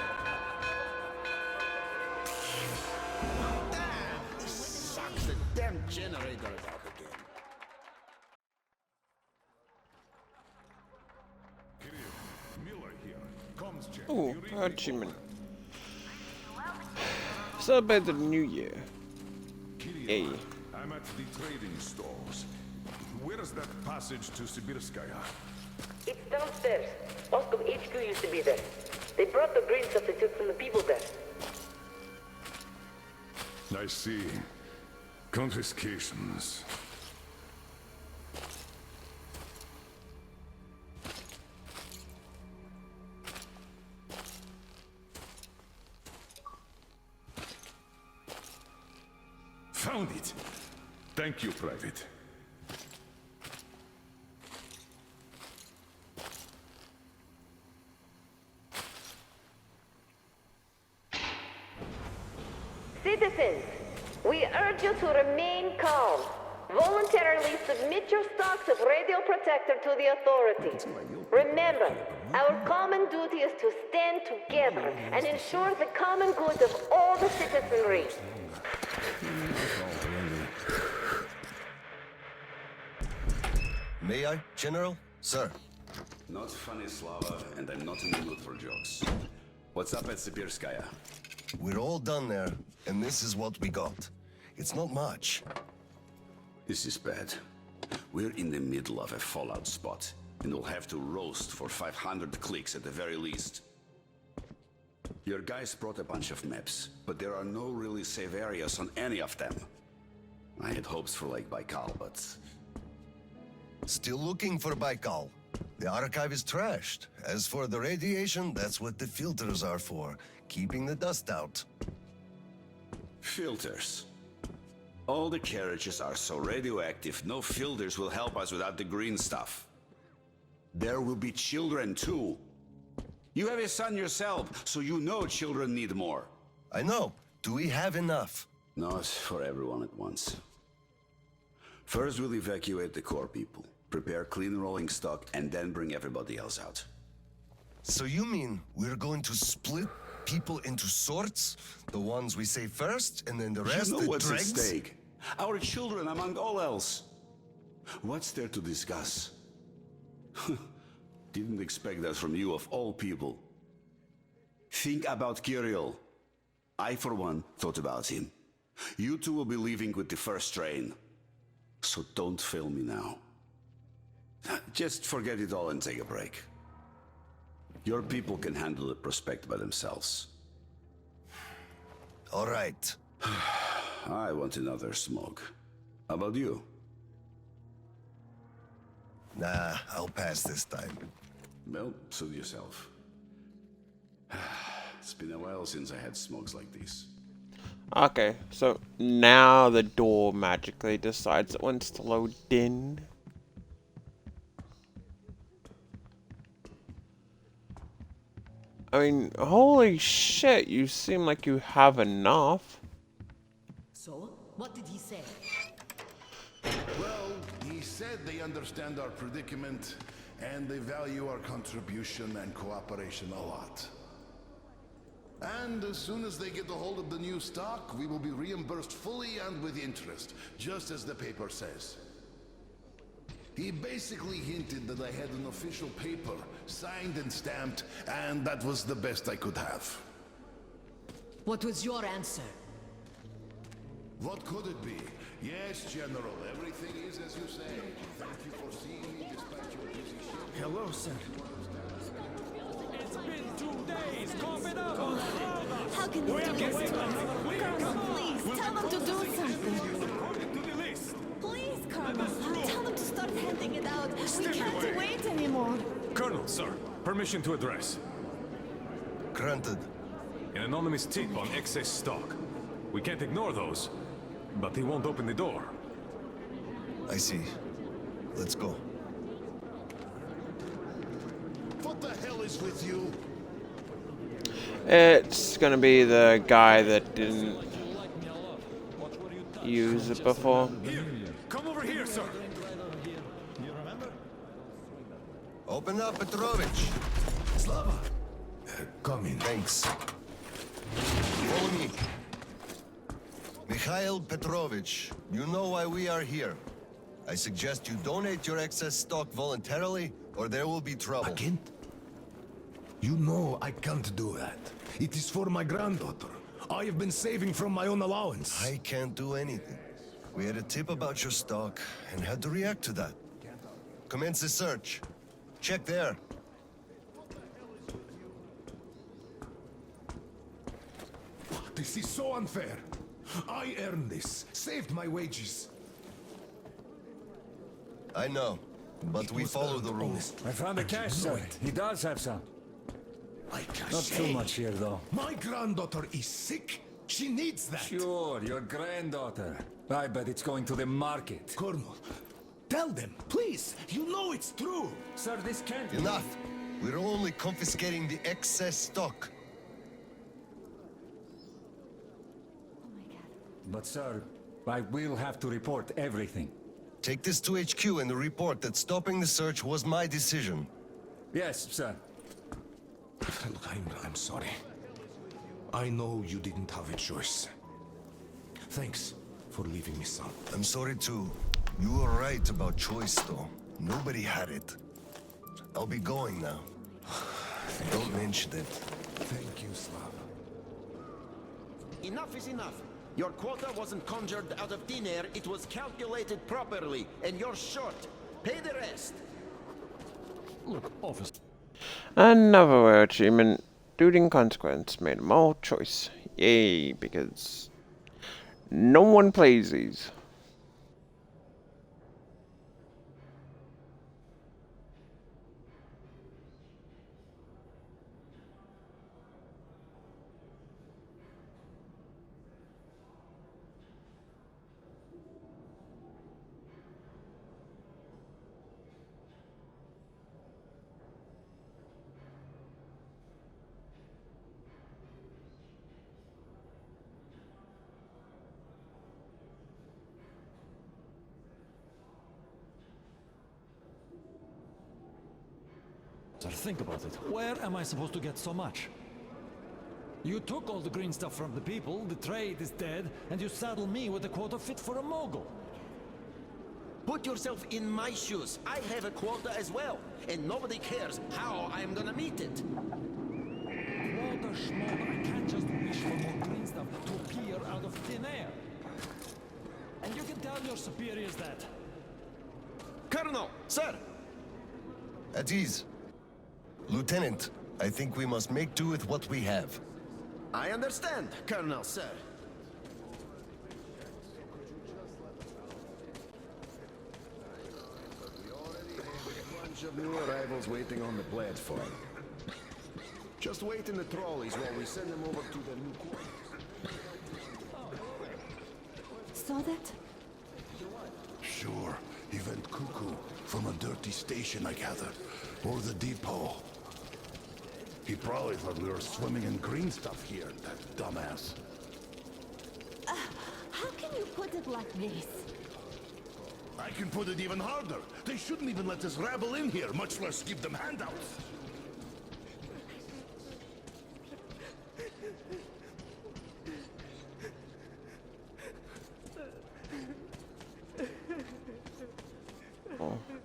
This sucks. The damn generator is out again.
Kirill, Miller here. Comms check.
Oh,
You read the
achievement.
report?
Celebrate the new year. Hey.
I'm at the trading stalls. Where is that passage to Sibirskaya?
It's downstairs. Moscow HQ used to be there. They brought the green stuff they took from the people there.
I see. Confiscations. Found it. Thank you, Private.
Citizens, we urge you to remain calm. Voluntarily submit your stocks of radio protector to the authorities. Remember, our common duty is to stand together and ensure the common good of all the citizenry.
May I, General? Sir.
Not funny, Slava, and I'm not in the mood for jokes. What's up at Sibirskaya?
We're all done there, and this is what we got. It's not much.
This is bad. We're in the middle of a fallout spot, and we'll have to roast for 500 clicks at the very least. Your guys brought a bunch of maps, but there are no really safe areas on any of them. I had hopes for Lake Baikal, but...
Still looking for Baikal. The archive is trashed. As for the radiation, that's what the filters are for. Keeping the dust out.
Filters. All the carriages are so radioactive, no filters will help us without the green stuff. There will be children too. You have a son yourself, so you know children need more.
I know. Do we have enough?
Not for everyone at once. First we'll evacuate the core people, prepare clean rolling stock, and then bring everybody else out.
So you mean we're going to split people into sorts? The ones we save first, and then the rest,
you know
the
what's
dregs?
at stake? Our children among all else. What's there to discuss? Didn't expect that from you of all people. Think about Kirill. I, for one, thought about him. You two will be leaving with the first train. So don't fail me now. Just forget it all and take a break. Your people can handle the prospect by themselves.
All right.
I want another smoke. How about you?
Nah, I'll pass this time.
Well, suit yourself. It's been a while since I had smokes like these.
Okay, so now the door magically decides it wants to load in. I mean, holy shit, you seem like you have enough.
So, what did he say?
Well, he said they understand our predicament and they value our contribution and cooperation a lot. And as soon as they get a hold of the new stock, we will be reimbursed fully and with interest, just as the paper says. He basically hinted that I had an official paper, signed and stamped, and that was the best I could have.
What was your answer?
What could it be? Yes, General, everything is as you say. Thank you for seeing me despite your busy schedule.
Hello, sir.
It's been 2 days. Cough it up.
How can you do this to us? Colonel, please, tell them to do something.
According to the list.
Please, Colonel, tell them to start handing it out. We can't wait anymore.
Colonel, sir. Permission to address.
Granted.
An anonymous tip on excess stock. We can't ignore those, but he won't open the door.
I see. Let's go.
What the hell is with you?
It's gonna be the guy that didn't use it before.
Here, come over here, sir.
Open up, Petrovich.
Slava. Come in.
Thanks. Follow me. Mikhail Petrovich, you know why we are here. I suggest you donate your excess stock voluntarily, or there will be trouble.
I can't. You know I can't do that. It is for my granddaughter.
I have been saving from my own allowance.
I can't do anything. We had a tip about your stock and had to react to that. Commence the search. Check there.
This is so unfair. I earned this, saved my wages.
I know, but we follow the rules.
I found the cash, sir. He does have some. Not too much here, though.
My granddaughter is sick. She needs that.
Sure, your granddaughter. I bet it's going to the market.
Colonel, tell them, please. You know it's true.
Sir, this can't be.
Enough. We're only confiscating the excess stock.
But, sir, I will have to report everything.
Take this to HQ and report that stopping the search was my decision.
Yes, sir.
Look, I'm sorry. I know you didn't have a choice. Thanks for leaving me, son.
I'm sorry too. You were right about choice, though. Nobody had it. I'll be going now. Don't mention it.
Thank you, Slav.
Enough is enough. Your quota wasn't conjured out of thin air, it was calculated properly, and you're short. Pay the rest.
Look, officer.
Another achievement. Dude in consequence made a moral choice. Yay, because no one plays these.
Sir, think about it. Where am I supposed to get so much? You took all the green stuff from the people, the trade is dead, and you saddle me with a quota fit for a mogul.
Put yourself in my shoes. I have a quota as well, and nobody cares how I'm gonna meet it.
Quota schmoda, I can't just wish for more green stuff to appear out of thin air. And you can tell your superiors that.
Colonel, sir!
At ease. Lieutenant, I think we must make do with what we have.
I understand, Colonel, sir.
A bunch of new arrivals waiting on the platform. Just wait in the trolleys while we send them over to their new quarters.
Saw that?
Sure. He went cuckoo from a dirty station, I gathered. Or the depot. He probably thought we were swimming in green stuff here, that dumbass.
How can you put it like this?
I can put it even harder. They shouldn't even let this rabble in here, much less give them handouts.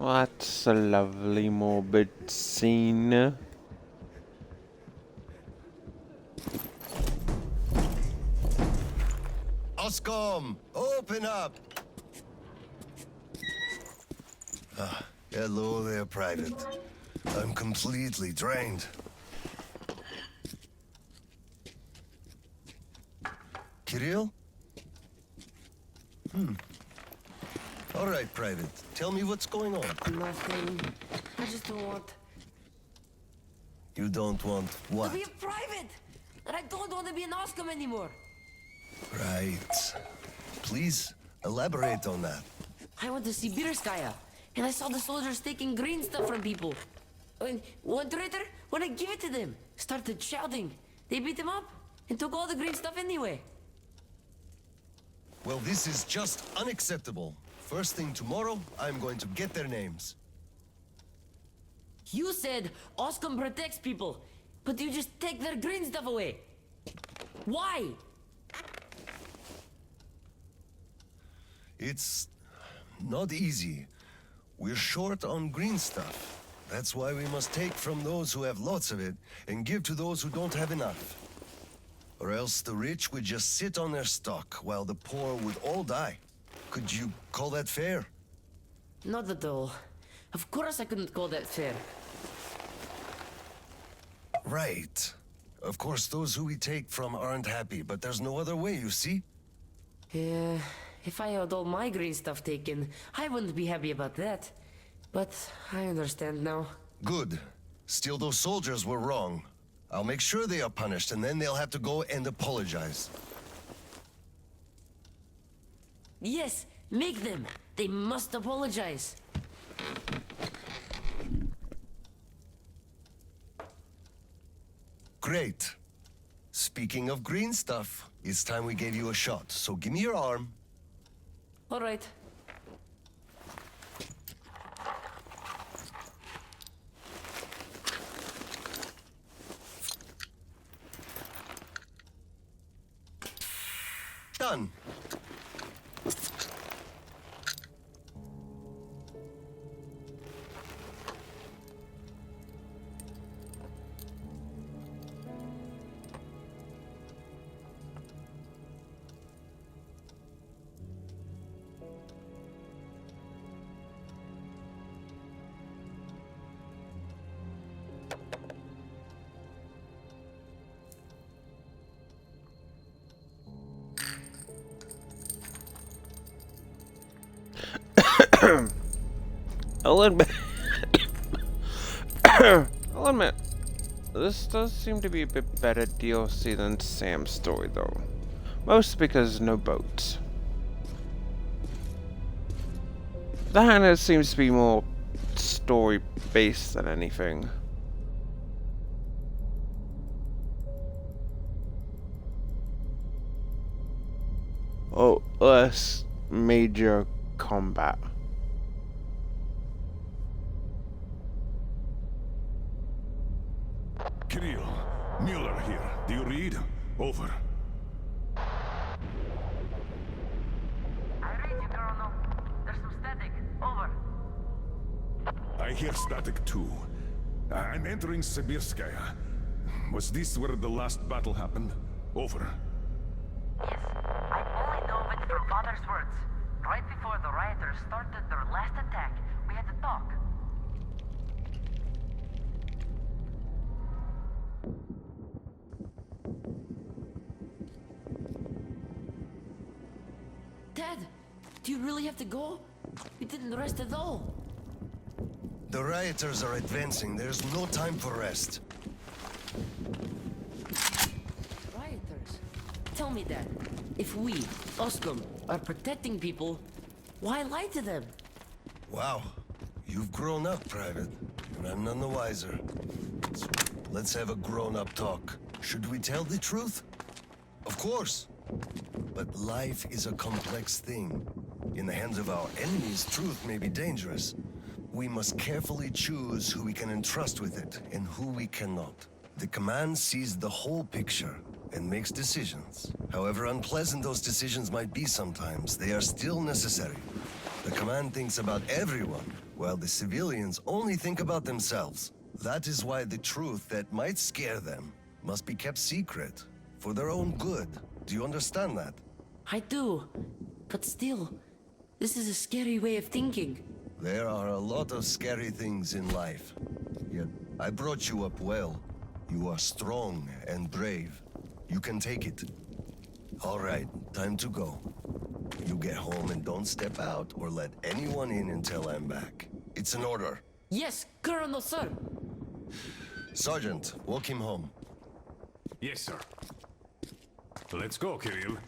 That's a lovely morbid scene.
Oscom, open up! Hello there, Private. I'm completely drained. Kirill? All right, Private. Tell me what's going on.
Nothing. I just don't want
You don't want what?
to be a private. And I don't want to be an Oscom anymore.
Right. Please elaborate on that.
I went to Sibirskaya, and I saw the soldiers taking green stuff from people. And one traitor, when I gave it to them, started shouting. They beat him up and took all the green stuff anyway.
Well, this is just unacceptable. First thing tomorrow, I'm going to get their names.
You said Oscom protects people, but you just take their green stuff away. Why?
It's not easy. We're short on green stuff. That's why we must take from those who have lots of it and give to those who don't have enough. Or else the rich would just sit on their stock while the poor would all die. Could you call that fair?
Not at all. Of course I couldn't call that fair.
Right. Of course, those who we take from aren't happy, but there's no other way, you see?
Yeah, if I had all my green stuff taken, I wouldn't be happy about that. But I understand now.
Good. Still, those soldiers were wrong. I'll make sure they are punished, and then they'll have to go and apologize.
Yes, make them. They must apologize.
Great. Speaking of green stuff, it's time we gave you a shot, so give me your arm.
All right.
Done.
I'll admit, I'll admit, this does seem to be a bit better DLC than Sam's story, though. Mostly because no boats. The Hannah seems to be more story-based than anything. Oh, less major combat.
Kirill, Mueller here. Do you read? Over.
I read you, Colonel. There's some static. Over.
I hear static too. I'm entering Sibirskaya. Was this where the last battle happened? Over.
Yes, I only know of it from others' words. Right before the rioters started their last attack, we had to talk.
Dad, do you really have to go? We didn't rest at all.
The rioters are advancing. There's no time for rest.
Rioters? Tell me, Dad. If we, Oscom, are protecting people, why lie to them?
Wow. You've grown up, Private. And I'm none the wiser. So let's have a grown-up talk. Should we tell the truth? Of course. But life is a complex thing. In the hands of our enemies, truth may be dangerous. We must carefully choose who we can entrust with it and who we cannot. The command sees the whole picture and makes decisions. However unpleasant those decisions might be sometimes, they are still necessary. The command thinks about everyone, while the civilians only think about themselves. That is why the truth that might scare them must be kept secret, for their own good. Do you understand that?
I do. But still, this is a scary way of thinking.
There are a lot of scary things in life. Yet, I brought you up well. You are strong and brave. You can take it. All right, time to go. You get home and don't step out or let anyone in until I'm back. It's an order.
Yes, Colonel, sir.
Sergeant, walk him home.
Yes, sir. Let's go, Kirill.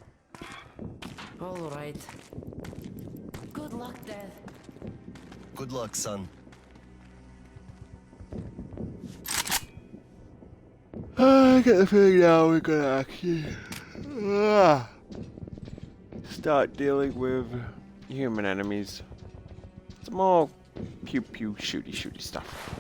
All right. Good luck, Dad.
Good luck, son.
I get the feeling now we're gonna actually start dealing with human enemies. Some more pew pew shooty shooty stuff.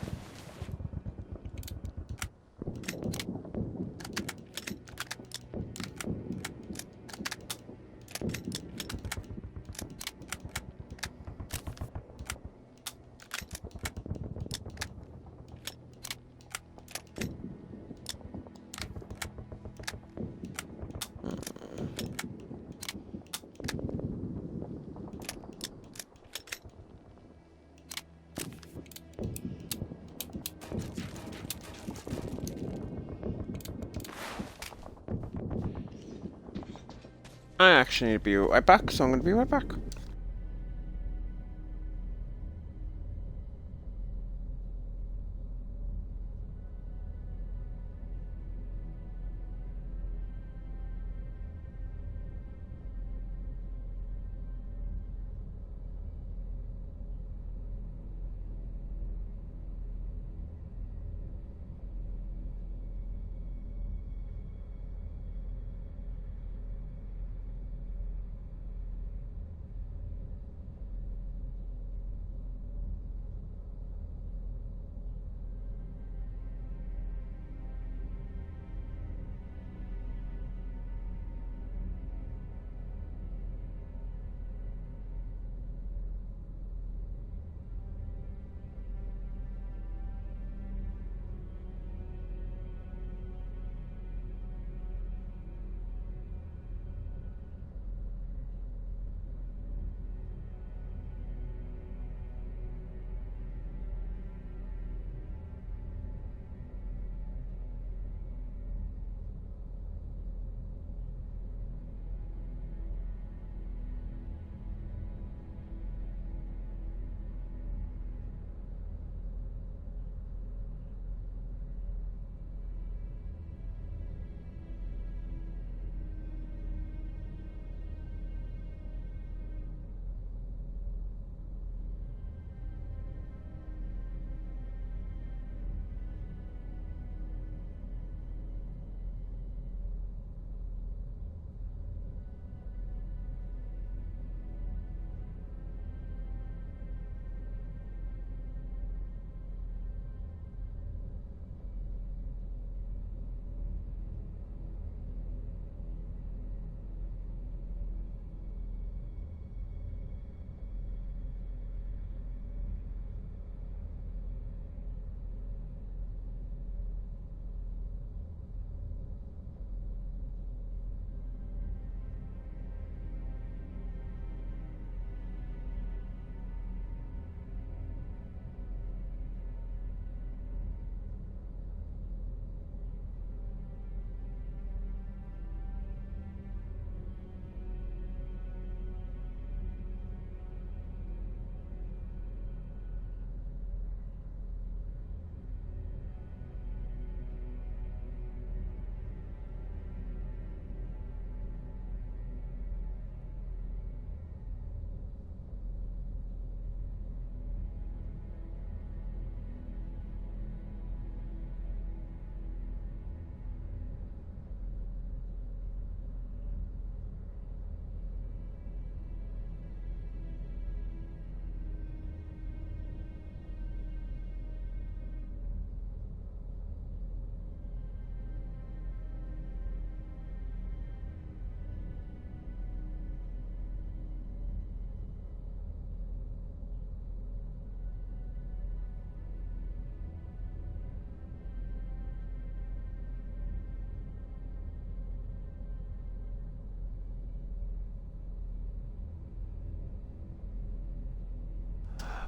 I actually need to be right back, so I'm gonna be right back.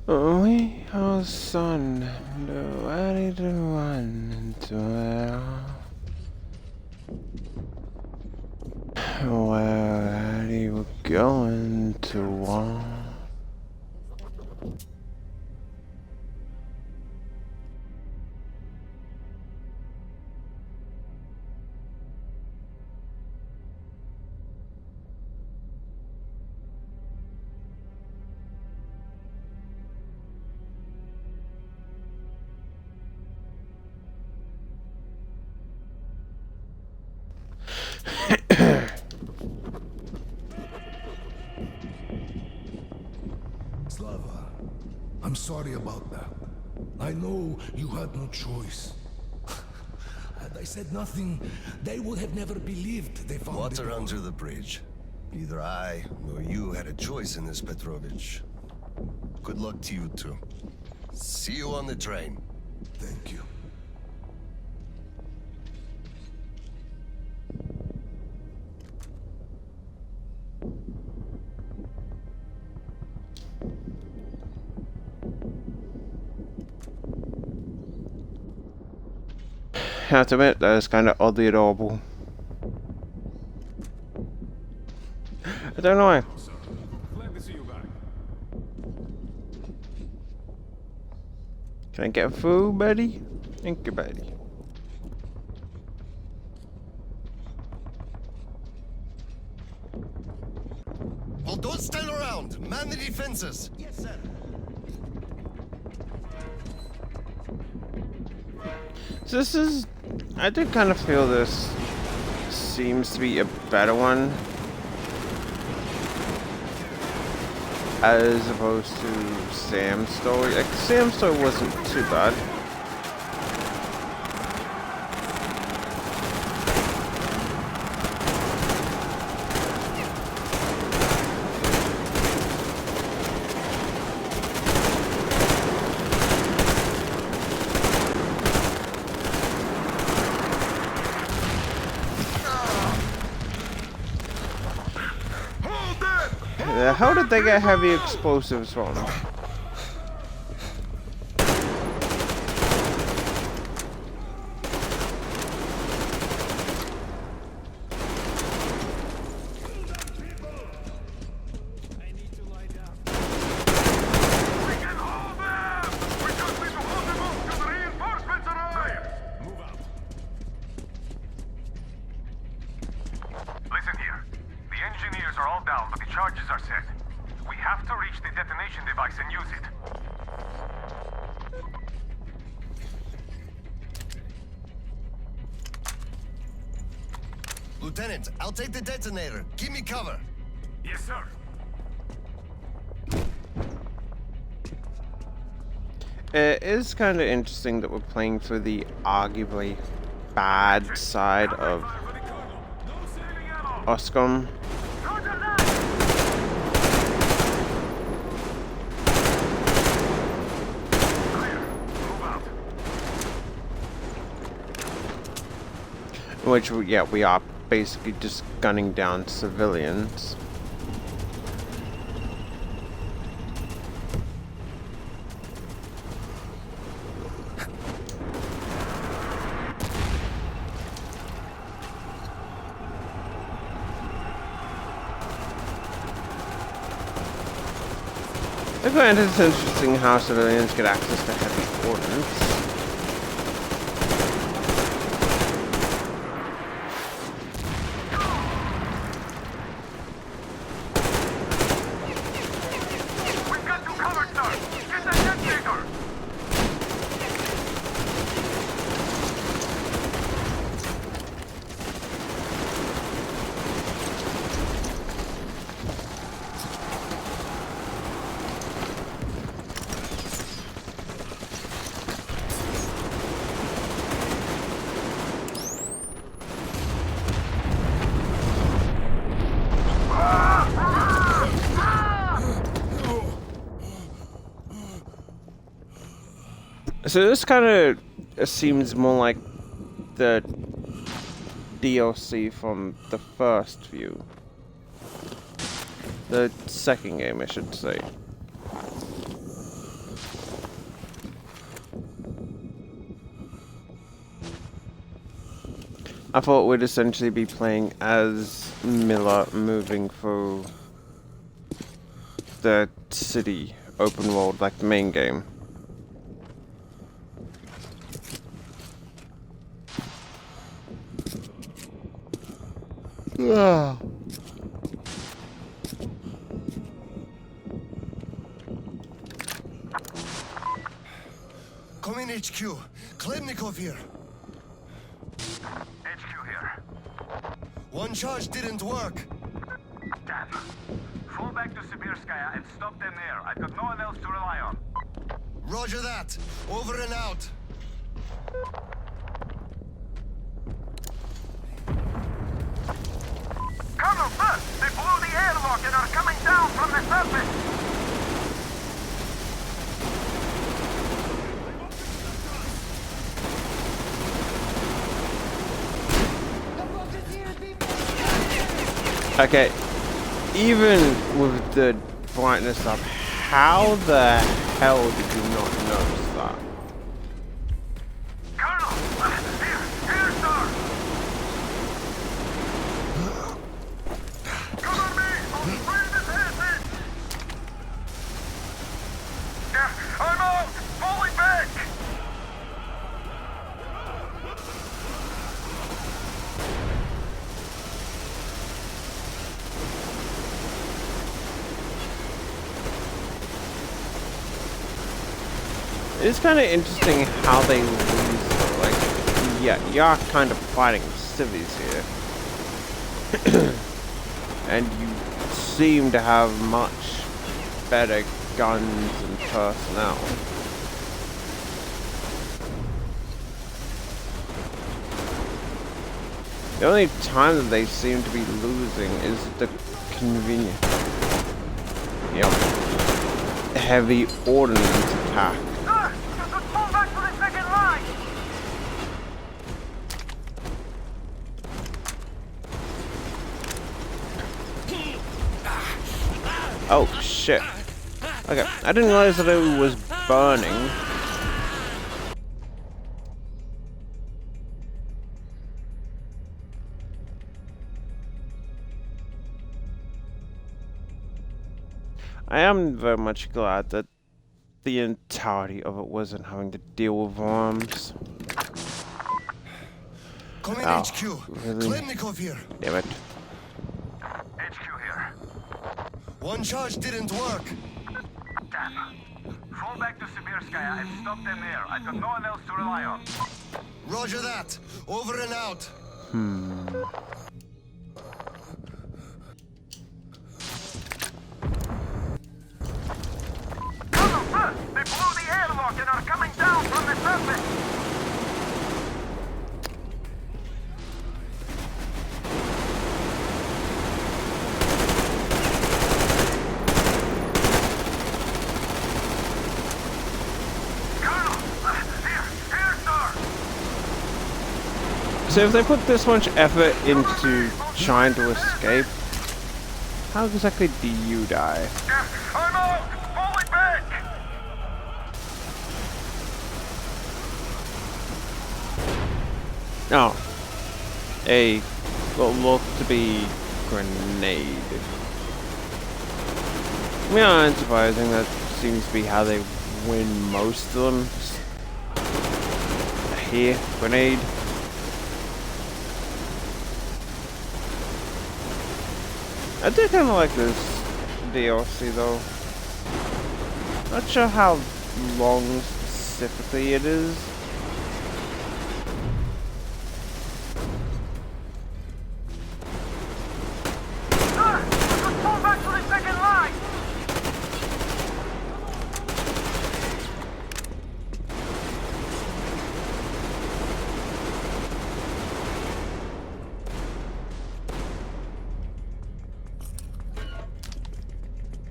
We are son, ready to run into it all. Where are you going to want?
Slava, I'm sorry about that. I know you had no choice. Had I said nothing, they would have never believed they found
Water
it all.
under the bridge. Neither I nor you had a choice in this, Petrovich. Good luck to you two. See you on the train.
Thank you.
have to admit, that is kind of oddly adorable. I don't know why.
Glad to see you back.
Can I get food, buddy? Thank you, buddy.
Well, don't stand around. Man the defenses.
Yes, sir.
So this is... I do kind of feel this seems to be a better one. As opposed to Sam's story. Like, Sam's story wasn't too bad. How did they get heavy explosives from?
Listen here. The engineers are all down, but the charges are set. We have to reach the detonation device and use it.
Lieutenant, I'll take the detonator. Give me cover.
Yes, sir.
It is kind of interesting that we're playing for the arguably bad side of Oscom. Which, yeah, we are basically just gunning down civilians. I find it's interesting how civilians get access to heavy ordnance. So this kind of seems more like the DLC from the first view. The second game, I should say. I thought we'd essentially be playing as Miller moving through the city open world like the main game. Yeah.
Come in, HQ. Khlebnikov here.
HQ here.
One charge didn't work.
Damn. Fall back to Sibirskaya and stop them there. I've got no one else to rely on.
Roger that. Over and out.
Colonel, sir! They blew the airlock and are coming down from the surface!
Okay, even with the brightness up, how the hell did you not notice that?
Colonel! Here!
It's kind of interesting how they lose. Like, yeah, you are kind of fighting civvies here. And you seem to have much better guns and personnel. The only time that they seem to be losing is the convenient, heavy ordnance attack.
Sir, you should fall back to the second line.
Oh shit. Okay, I didn't realize that it was burning. I am very much glad that the entirety of it wasn't having to deal with worms.
Come in,
Oh,
HQ.
really?
Klemnikov here.
Damn it.
HQ here.
One charge didn't work.
Damn. Fall back to Sibirskaya and stop them there. I've got no one else to rely on.
Roger that. Over and out.
Colonel, sir! They blew the airlock and are coming down from the surface!
So if they put this much effort into trying to escape, how exactly do you die?
I'm out! Fall it back!
Oh. What looked to be grenade. Yeah, unsurprising. That seems to be how they win most of them. Here, grenade. I do kind of like this DLC though. Not sure how long specifically it is.
Sir, you should fall back to the second line.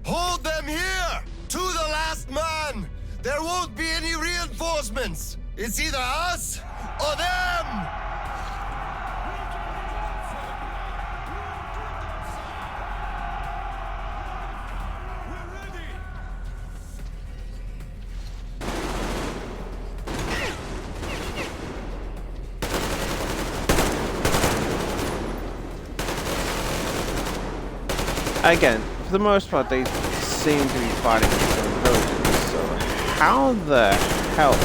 Hold them here! To the last man! There won't be any reinforcements! It's either us or them!
Again, for the most part, they seem to be fighting some villages, so how the hell?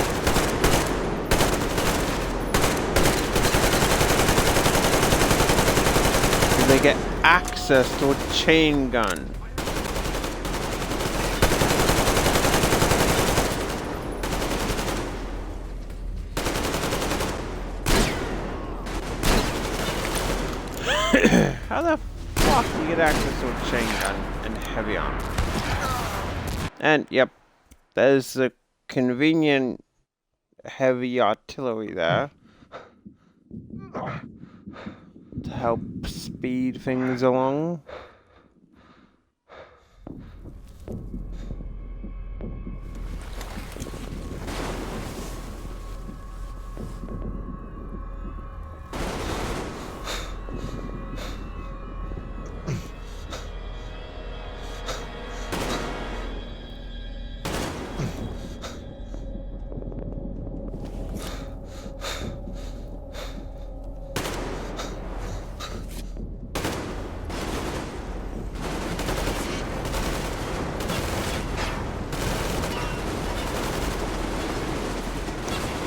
Did they get access to a chain gun? How the fuck do you get access to a chain gun and heavy armor? And yep, there's a convenient heavy artillery there to help speed things along.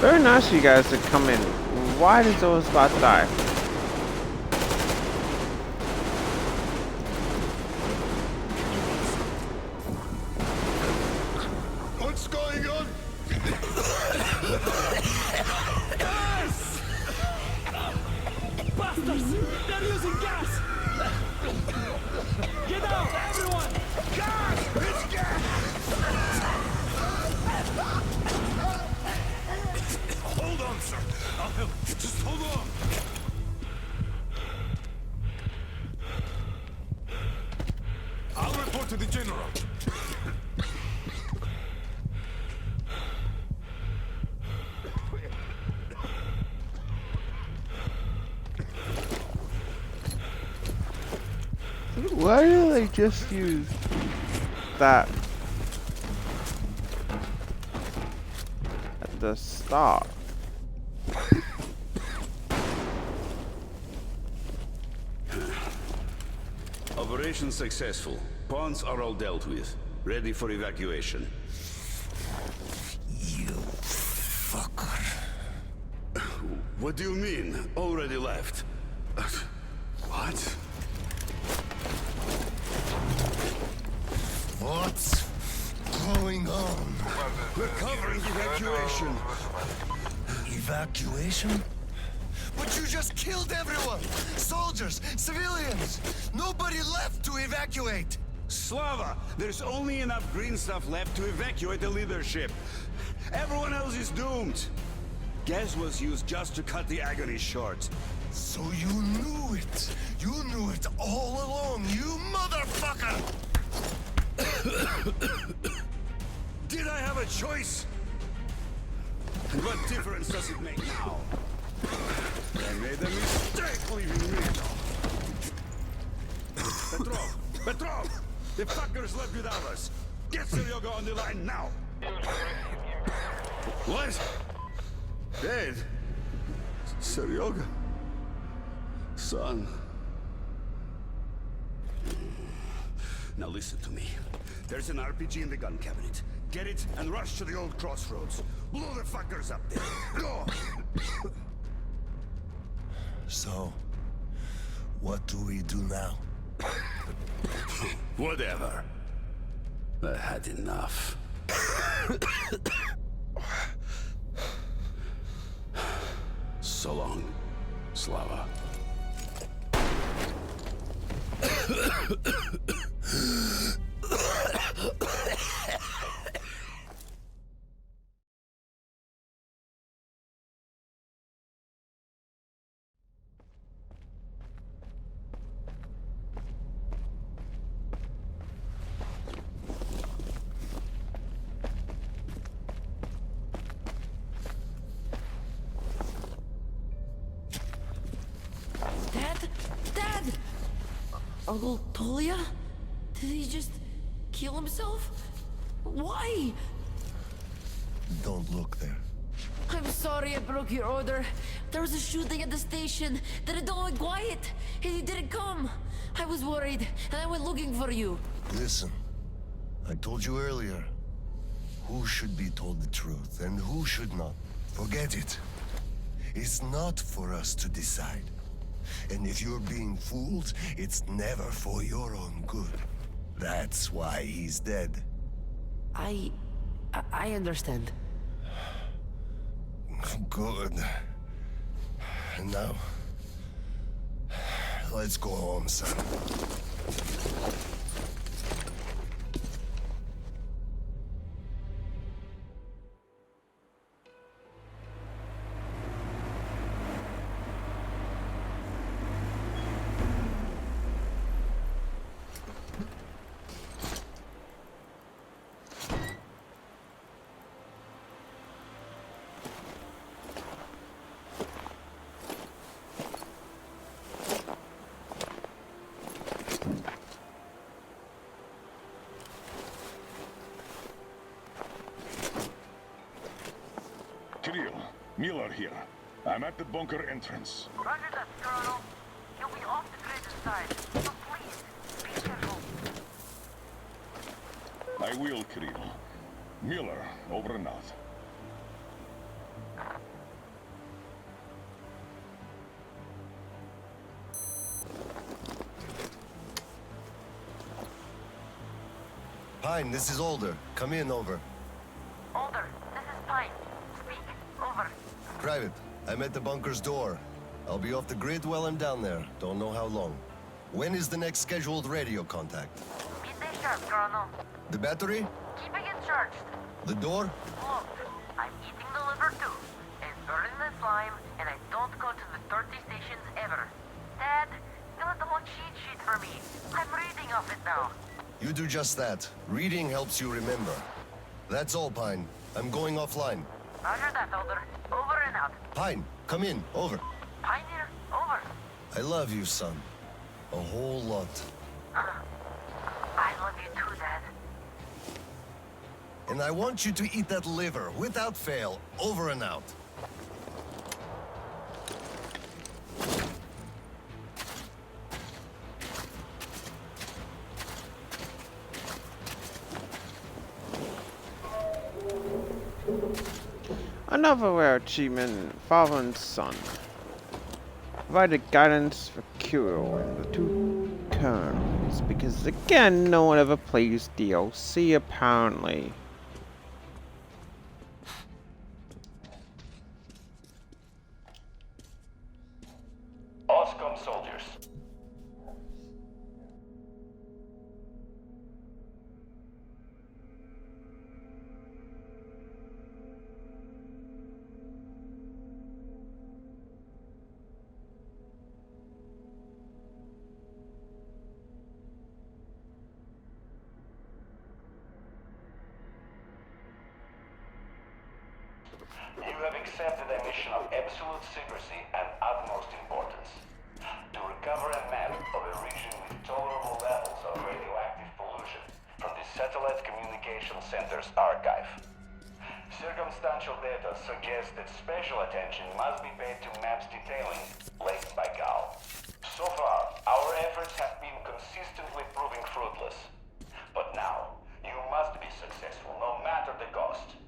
Very nice of you guys to come in. Why does those about to die?
What's going on?
They're using gas! Get out, everyone! Gas! It's gas!
Hold on, sir. I'll help. Just hold on. I'll report to the general.
Why did they just use that at the start?
Operation successful. Pawns are all dealt with. Ready for evacuation.
You fucker.
What do you mean? Already left? What?
What's going on?
We're covering evacuation.
Evacuation? But you just killed everyone! Soldiers, civilians! Nobody left to evacuate!
Slava, there's only enough green stuff left to evacuate the leadership. Everyone else is doomed. Gas was used just to cut the agony short.
So you knew it! You knew it all along, you motherfucker!
Did I have a choice? And what difference does it make now? I made a mistake leaving me. Petrov! The fuckers left without us. Get Seryoga on the line now! What? Dead? Seryoga? Son? Now listen to me. There's an RPG in the gun cabinet. Get it and rush to the old crossroads. Blow the fuckers up there. Go!
So, what do we do now?
Whatever. I had enough. So long, Slava.
Dad! Uncle Tolia? Did he just kill himself? Why?
Don't look there.
I'm sorry I broke your order. There was a shooting at the station. Then it all went quiet, and you didn't come. I was worried, and I went looking for you.
Listen, I told you earlier, who should be told the truth and who should not. Forget it. It's not for us to decide. And if you're being fooled, it's never for your own good. That's why he's dead.
I understand.
Good. And now, let's go home, son.
Kirill, Miller here. I'm at the bunker entrance.
Roger that, Colonel. You'll be off the grid side, so please, be careful.
I will, Kirill. Miller, over and out.
Pine, this is Older. Come in, over.
Older, this is Pine. Speak. Over.
Private, I'm at the bunker's door. I'll be off the grid while I'm down there. Don't know how long. When is the next scheduled radio contact?
Midday sharp, Colonel.
The battery?
Keeping it charged.
The door?
Look, I'm eating the liver too, and burning the slime, and I don't go to the 30 stations ever. Dad, fill out the whole cheat sheet for me. I'm reading off it now.
You do just that. Reading helps you remember. That's all, Pine. I'm going offline.
Roger that, Elder. Over and out.
Pine, come in. Over.
Pioneer, over.
I love you, son. A whole lot.
I love you too, Dad.
And I want you to eat that liver, without fail. Over and out.
Another rare achievement, Father and Son. Provided guidance for Kuro and the two colonels, because again, no one ever plays DLC apparently.
Oscom soldiers. You have accepted a mission of absolute secrecy and utmost importance. To recover a map of a region with tolerable levels of radioactive pollution from the Satellite Communication Center's archive. Circumstantial data suggests that special attention must be paid to maps detailing Lake Baikal. So far, our efforts have been consistently proving fruitless. But now, you must be successful no matter the cost.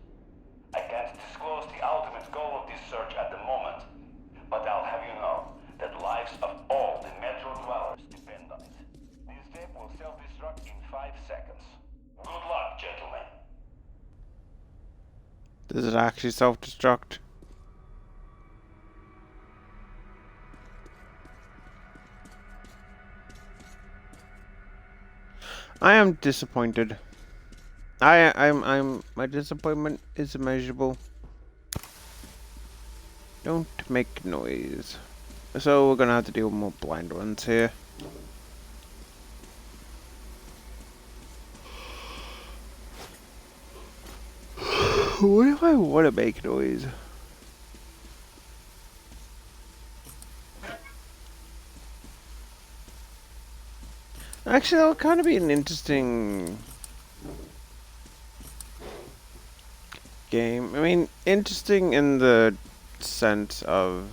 I can't disclose the ultimate goal of this search at the moment, but I'll have you know that lives of all the Metro dwellers depend on it. This tape will self-destruct in 5 seconds. Good luck, gentlemen.
Does it actually self-destruct? I am disappointed. My disappointment is immeasurable. Don't make noise. So we're gonna have to deal with more blind ones here. What if I want to make noise? Actually, that'll kind of be an interesting game. I mean, interesting in the sense of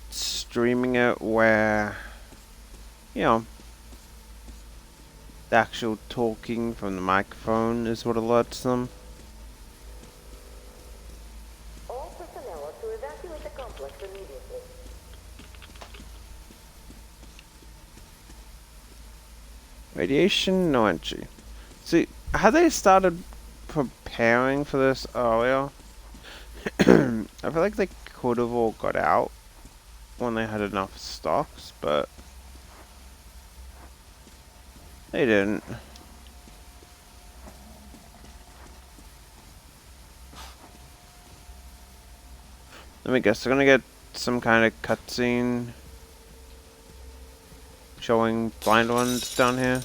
streaming it where, you know, the actual talking from the microphone is what alerts them.
All personnel are to evacuate the complex immediately.
Radiation, no entry. See, had they started preparing for this earlier, I feel like they could have all got out when they had enough stocks, but they didn't. Let me guess, they're gonna get some kind of cutscene showing blind ones down here.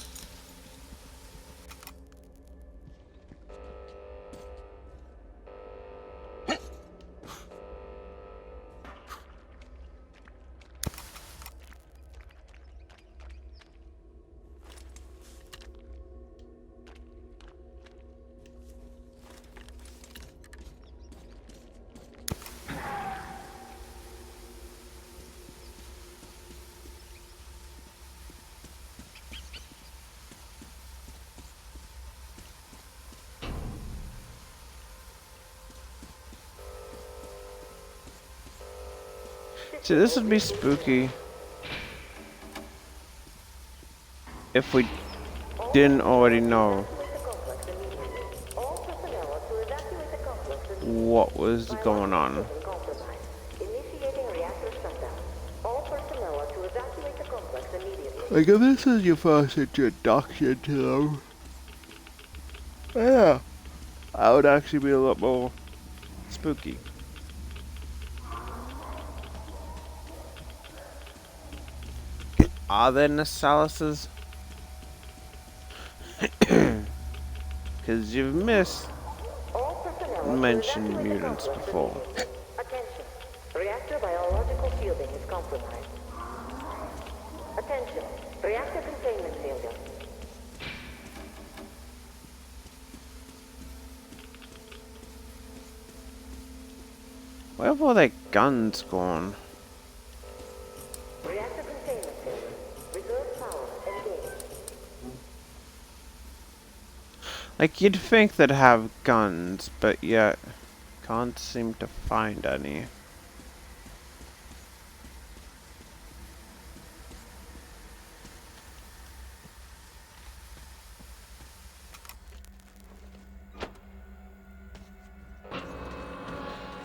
See, this would be spooky if we didn't already know what was going on.
Initiating reactor
Like if this is your first introduction to them, yeah, I would actually be a lot more spooky. Are there Nasalises? Because you've mentioned mutants before.
Attention. Reactor biological shielding is compromised. Attention. Reactor containment failure.
Where have all their guns gone?
Reactor containment failure. Reserve power engaged.
Like you'd think they'd have guns, but yet can't seem to find any.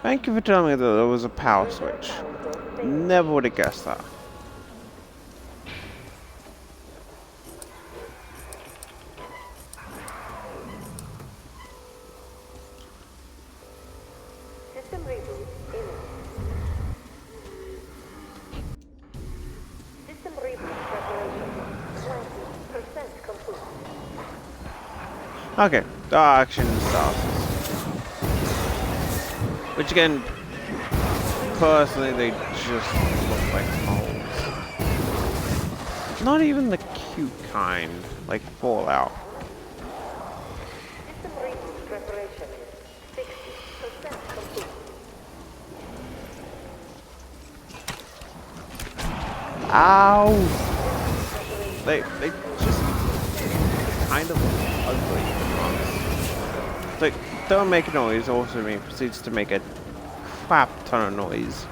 Thank you for telling me that there was a power switch. Never would have guessed that.
System reboot imminent. System reboot preparation. 20% complete.
Okay, action starts. Which again, personally, they just look like moles. Not even the cute kind, like Fallout.
System reboot preparation is 60% complete.
Ow! They just kind of ugly. It's like, don't make a noise, also me proceeds to make a crap ton of noise.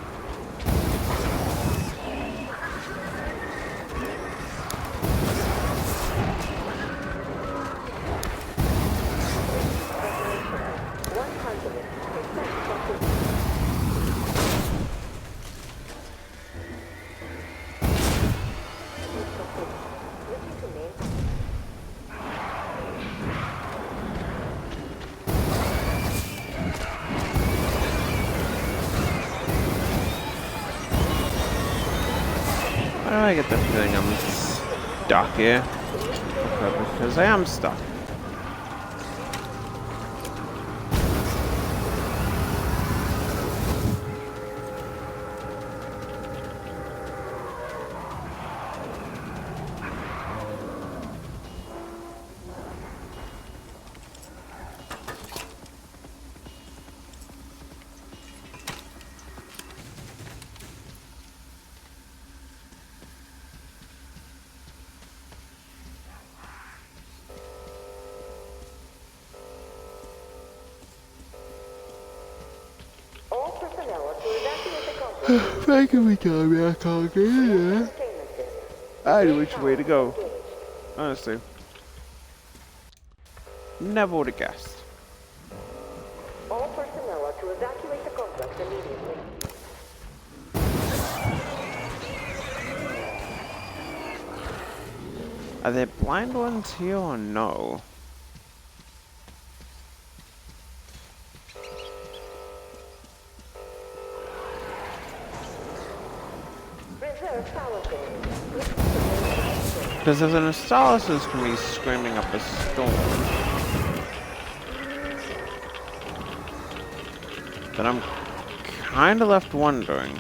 I get the feeling I'm stuck here. Because I am stuck. Thank you for telling me I can't get in there. I know which way to go. Honestly. Never would have guessed.
All personnel are to evacuate the complex immediately.
Are there blind ones here or no? Because if an Astalis is me screaming up a storm, then I'm kind of left wondering.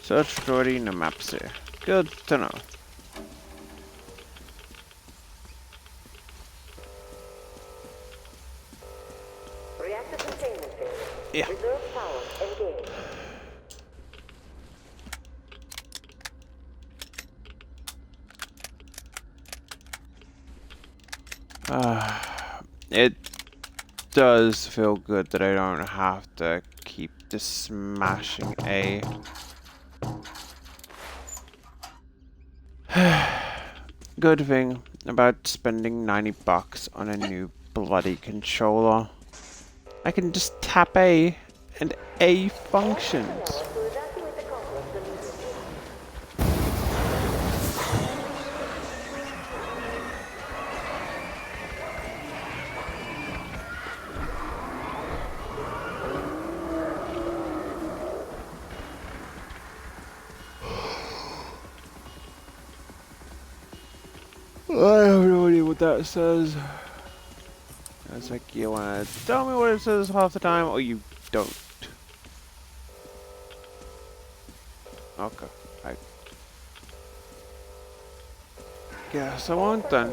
Search authority, no maps here. Good to know.
Reactor containment failure.
Yeah.
Reserve power engaged.
It does feel good that I don't have to keep just smashing A. Good thing about spending $90 on a new bloody controller. I can just tap A and A functions. I have no idea what that says. It's like you wanna tell me what it says half the time, or you don't. Okay, I guess I won't then.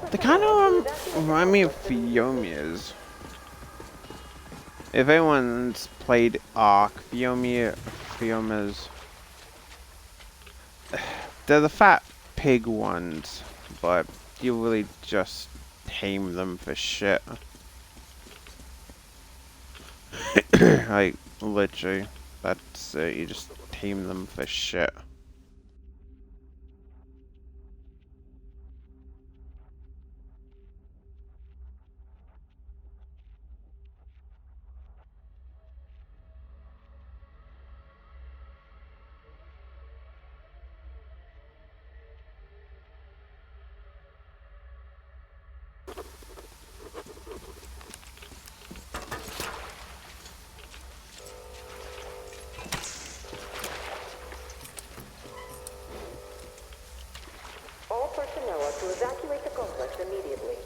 They kind of remind me of Fiomias. If anyone's played Ark, Fiomas, they're the fat pig ones, but you really just tame them for shit. Like, literally, that's it, you just tame them for shit.
All personnel are to evacuate the complex immediately.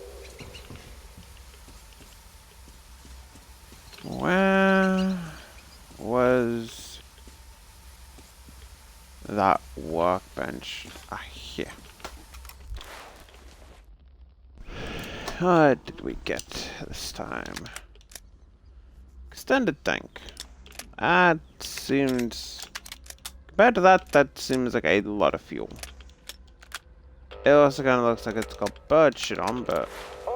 Where was that workbench? Ah, here. What did we get this time? Extended tank. That seems... Compared to that, that seems like a lot of fuel. It also kind of looks like it's got bird shit on, but,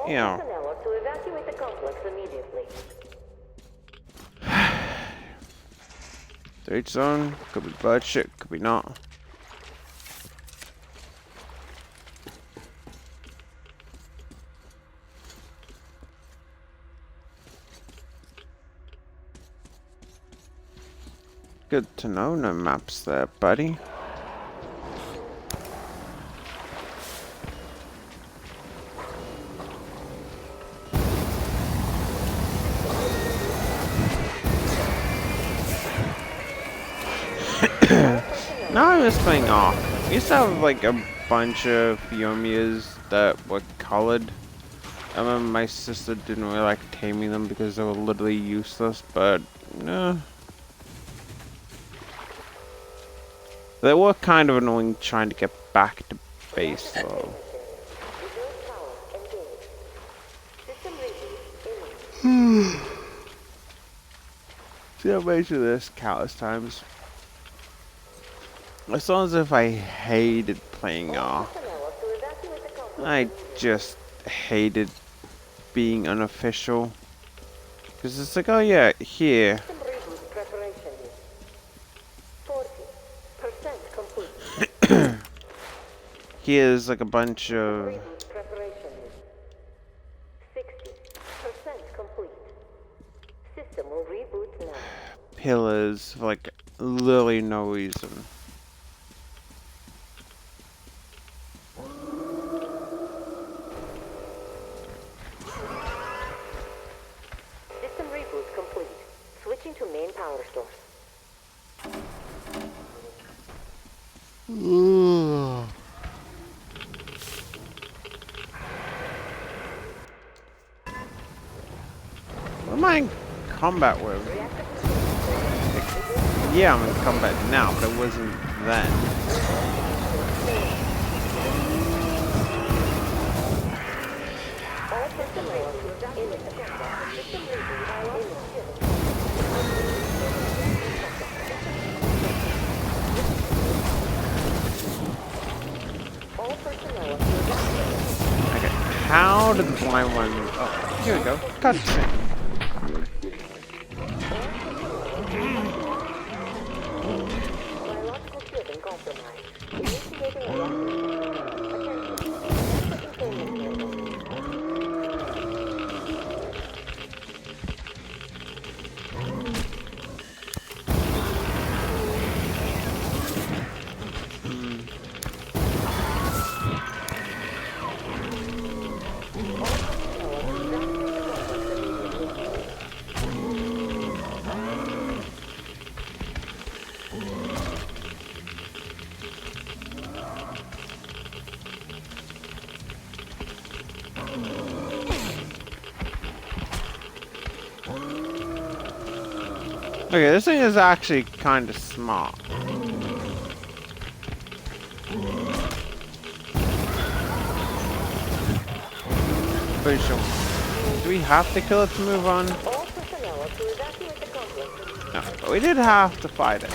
you know.
Personnel are to evacuate the complex immediately.
To each zone, could be bird shit, could be not. Good to know, no maps there, buddy. Now I'm just playing Ark. I used to have like a bunch of Fiomias that were colored. I remember my sister didn't really like taming them because they were literally useless, but no. They were kind of annoying trying to get back to base though. See how much of this countless times. It's not as if I hated playing Ark. I just hated being unofficial. Because it's like, oh yeah, here. Here's like a bunch of pillars for like literally no reason.
System reboot complete. Switching to main power source.
What am I in combat with? yeah, I'm in combat now, but it wasn't then. Okay, how did the blind one... Oh, here we go. Cutscene. Okay, this thing is actually kind of smart. Pretty sure. Do we have to kill it to move on? No, but we did have to fight it.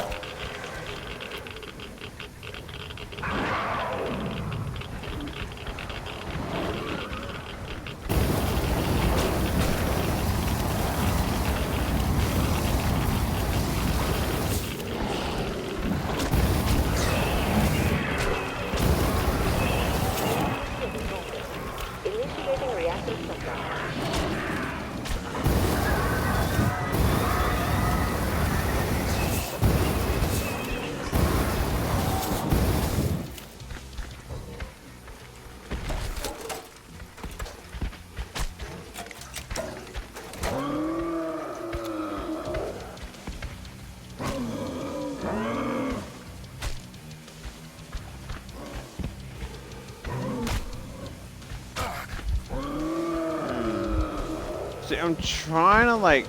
See, I'm trying to like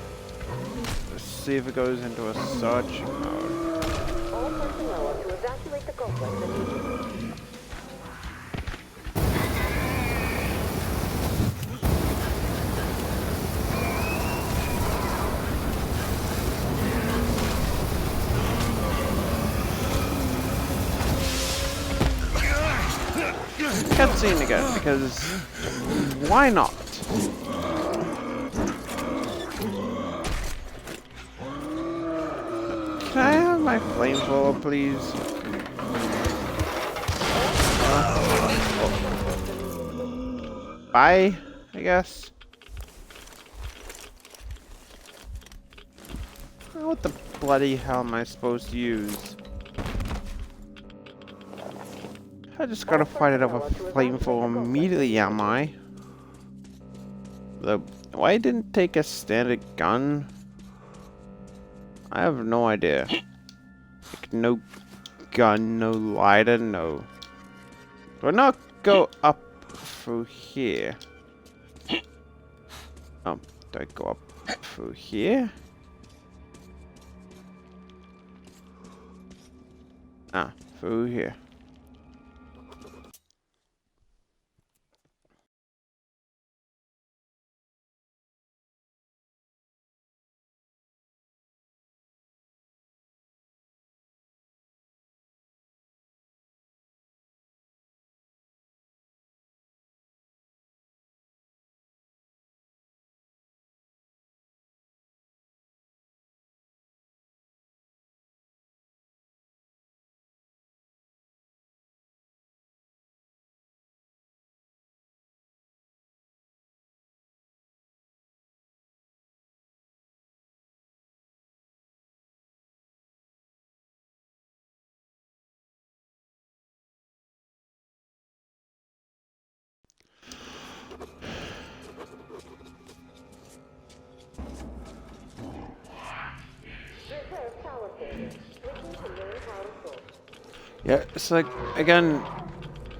see if it goes into a search mode.
All personnel are to evacuate the complex immediately.
Cutscene again, because why not? Can I have my flamethrower, please? Bye, I guess. What the bloody hell am I supposed to use? I just gotta fight it up with flamethrower immediately, am I? Why didn't it take a standard gun? I have no idea. Like, no gun, no lighter, no. Do I not go up through here? Oh, do I go up through here? Ah, through here. Yeah, it's like, again,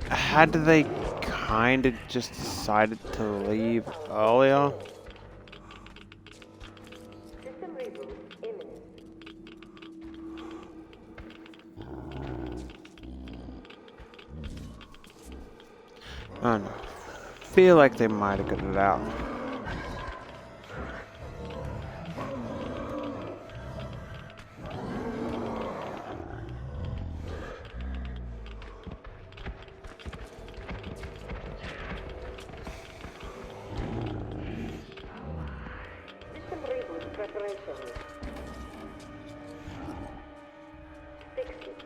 had they kind of just decided to leave earlier?
System reboot imminent.
I don't know. Feel like they might have got it out.
System reboot preparation. Fix it.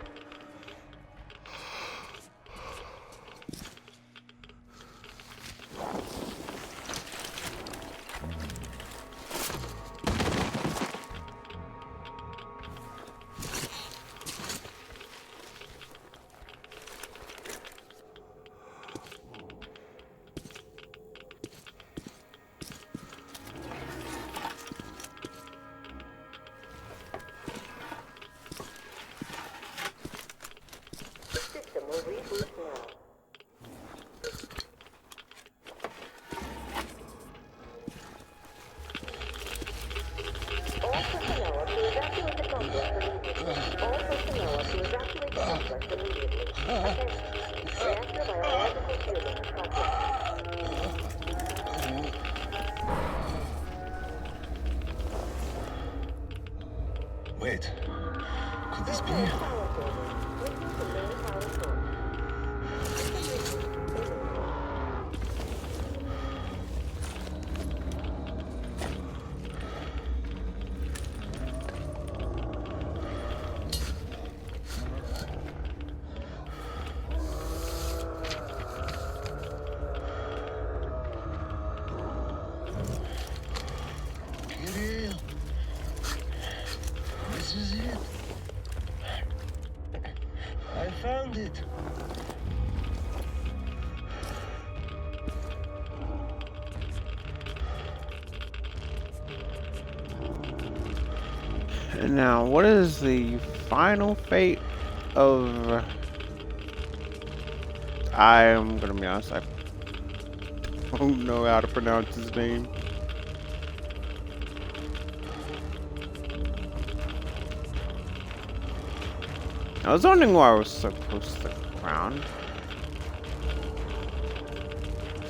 System will reboot now. All personnel are to evacuate the complex immediately. All personnel are to evacuate the complex immediately. Attention. Reactor biological shielding is complex.
Wait, could this be?
Power sources. Switching to main power source. System reboot imminent.
Kirill, this is it. I found it.
And now, what is the final fate of... I'm gonna be honest, I don't know how to pronounce his name. I was wondering why I was so close to the ground.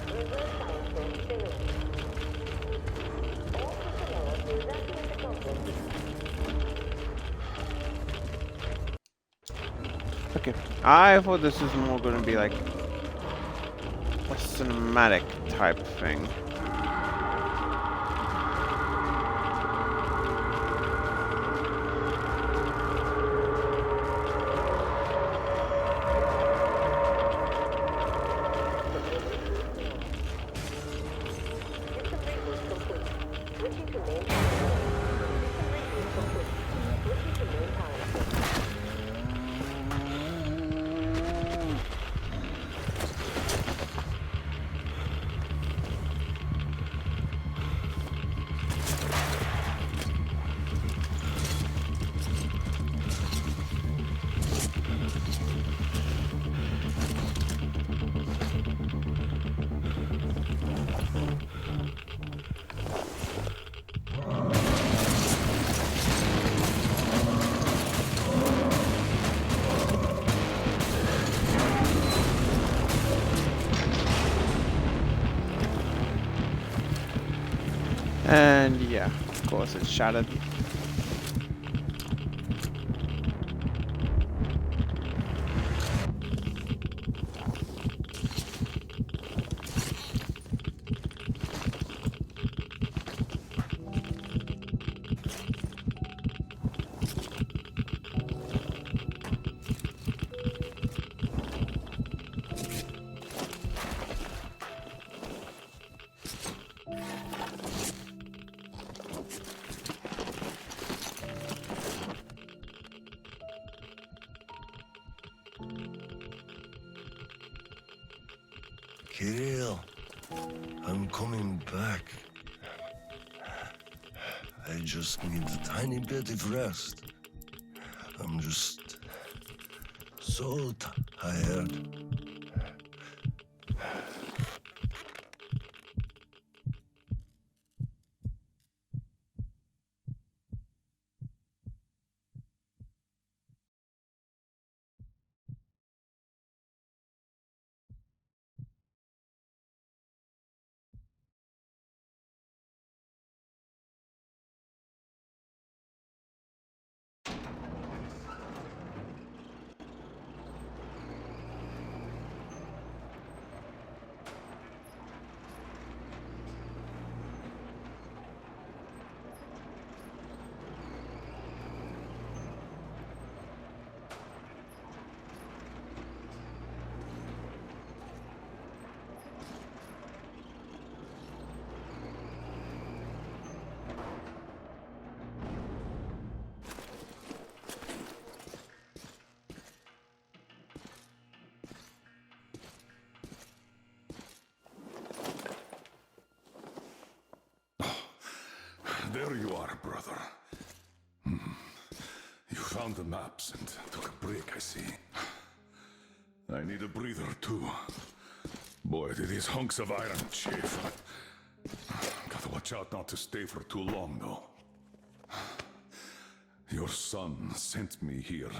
Reverse power source stimulated. All personnel are to evacuate the complex.
Okay, I thought this was more gonna be like a cinematic type thing.
System reboot complete. Switching to main power source. System reboot complete. Switching to main power source.
And yeah, of course it's shattered.
Kirill, I'm coming back. I just need a tiny bit of rest. I'm just so tired.
There you are, brother. You found the maps and took a break, I see. I need a breather, too. Boy, do these hunks of iron chafe. Gotta watch out not to stay for too long, though. Your son sent me here,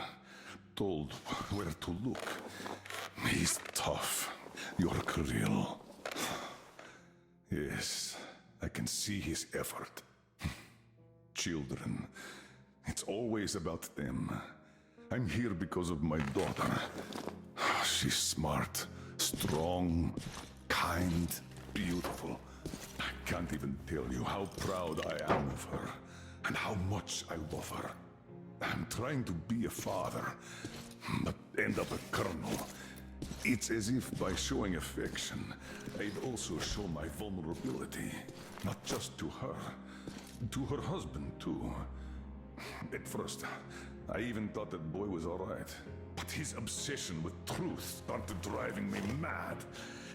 told where to look. He's tough, your Kirill. Yes, I can see his effort. Children, it's always about them. I'm here because of my daughter. She's smart, strong, kind, beautiful. I can't even tell you how proud I am of her, and how much I love her. I'm trying to be a father, but end up a colonel. It's as if by showing affection, I'd also show my vulnerability. Not just to her, to her husband too. At first, I even thought that boy was alright. But his obsession with truth started driving me mad.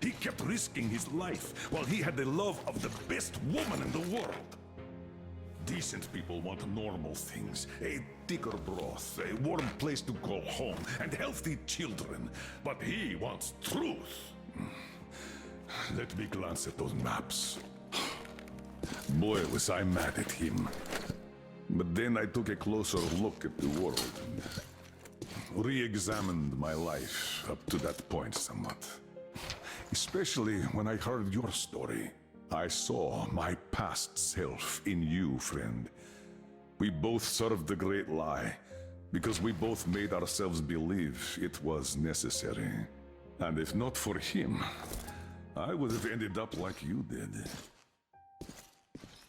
He kept risking his life while he had the love of the best woman in the world. Decent people want normal things. A thicker broth, a warm place to call home, and healthy children. But he wants truth. Let me glance at those maps. Boy, was I mad at him. But then I took a closer look at the world and re-examined my life up to that point somewhat. Especially when I heard your story. I saw my past self in you, friend. We both served the great lie, because we both made ourselves believe it was necessary. And if not for him, I would have ended up like you did.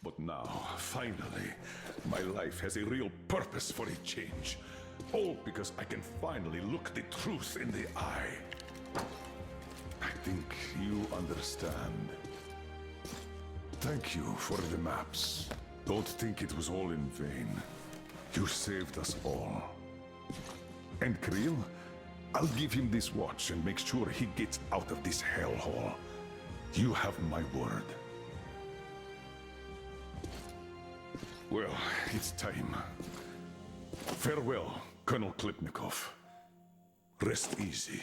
But now, finally, my life has a real purpose for a change. All because I can finally look the truth in the eye. I think you understand. Thank you for the maps. Don't think it was all in vain. You saved us all. And Kirill, I'll give him this watch and make sure he gets out of this hellhole. You have my word. Well, it's time. Farewell, Colonel Klipnikov. Rest easy.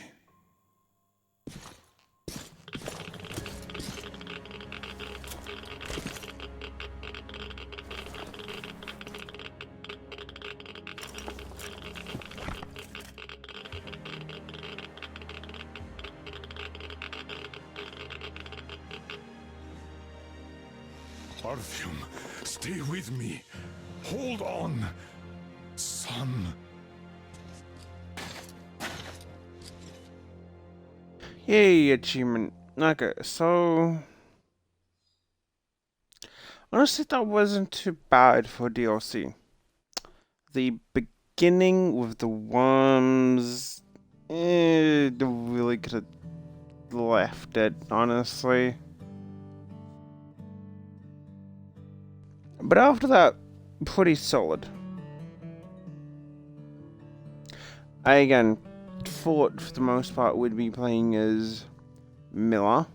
Artyom, stay with me. Hold on, son.
Yay, achievement. Okay, so... honestly, that wasn't too bad for DLC. The beginning with the worms... they really could have left it, honestly. But after that, pretty solid. I, again, thought for the most part we'd be playing as Miller.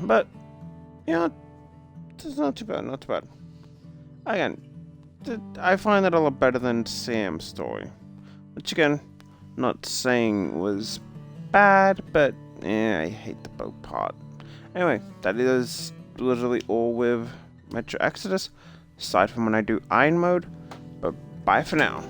But, yeah, it's not too bad, not too bad. Again, I find that a lot better than Sam's story. Which, again, not saying was bad, but, I hate the boat part. Anyway, that is literally all with Metro Exodus, aside from when I do Iron Mode, but bye for now.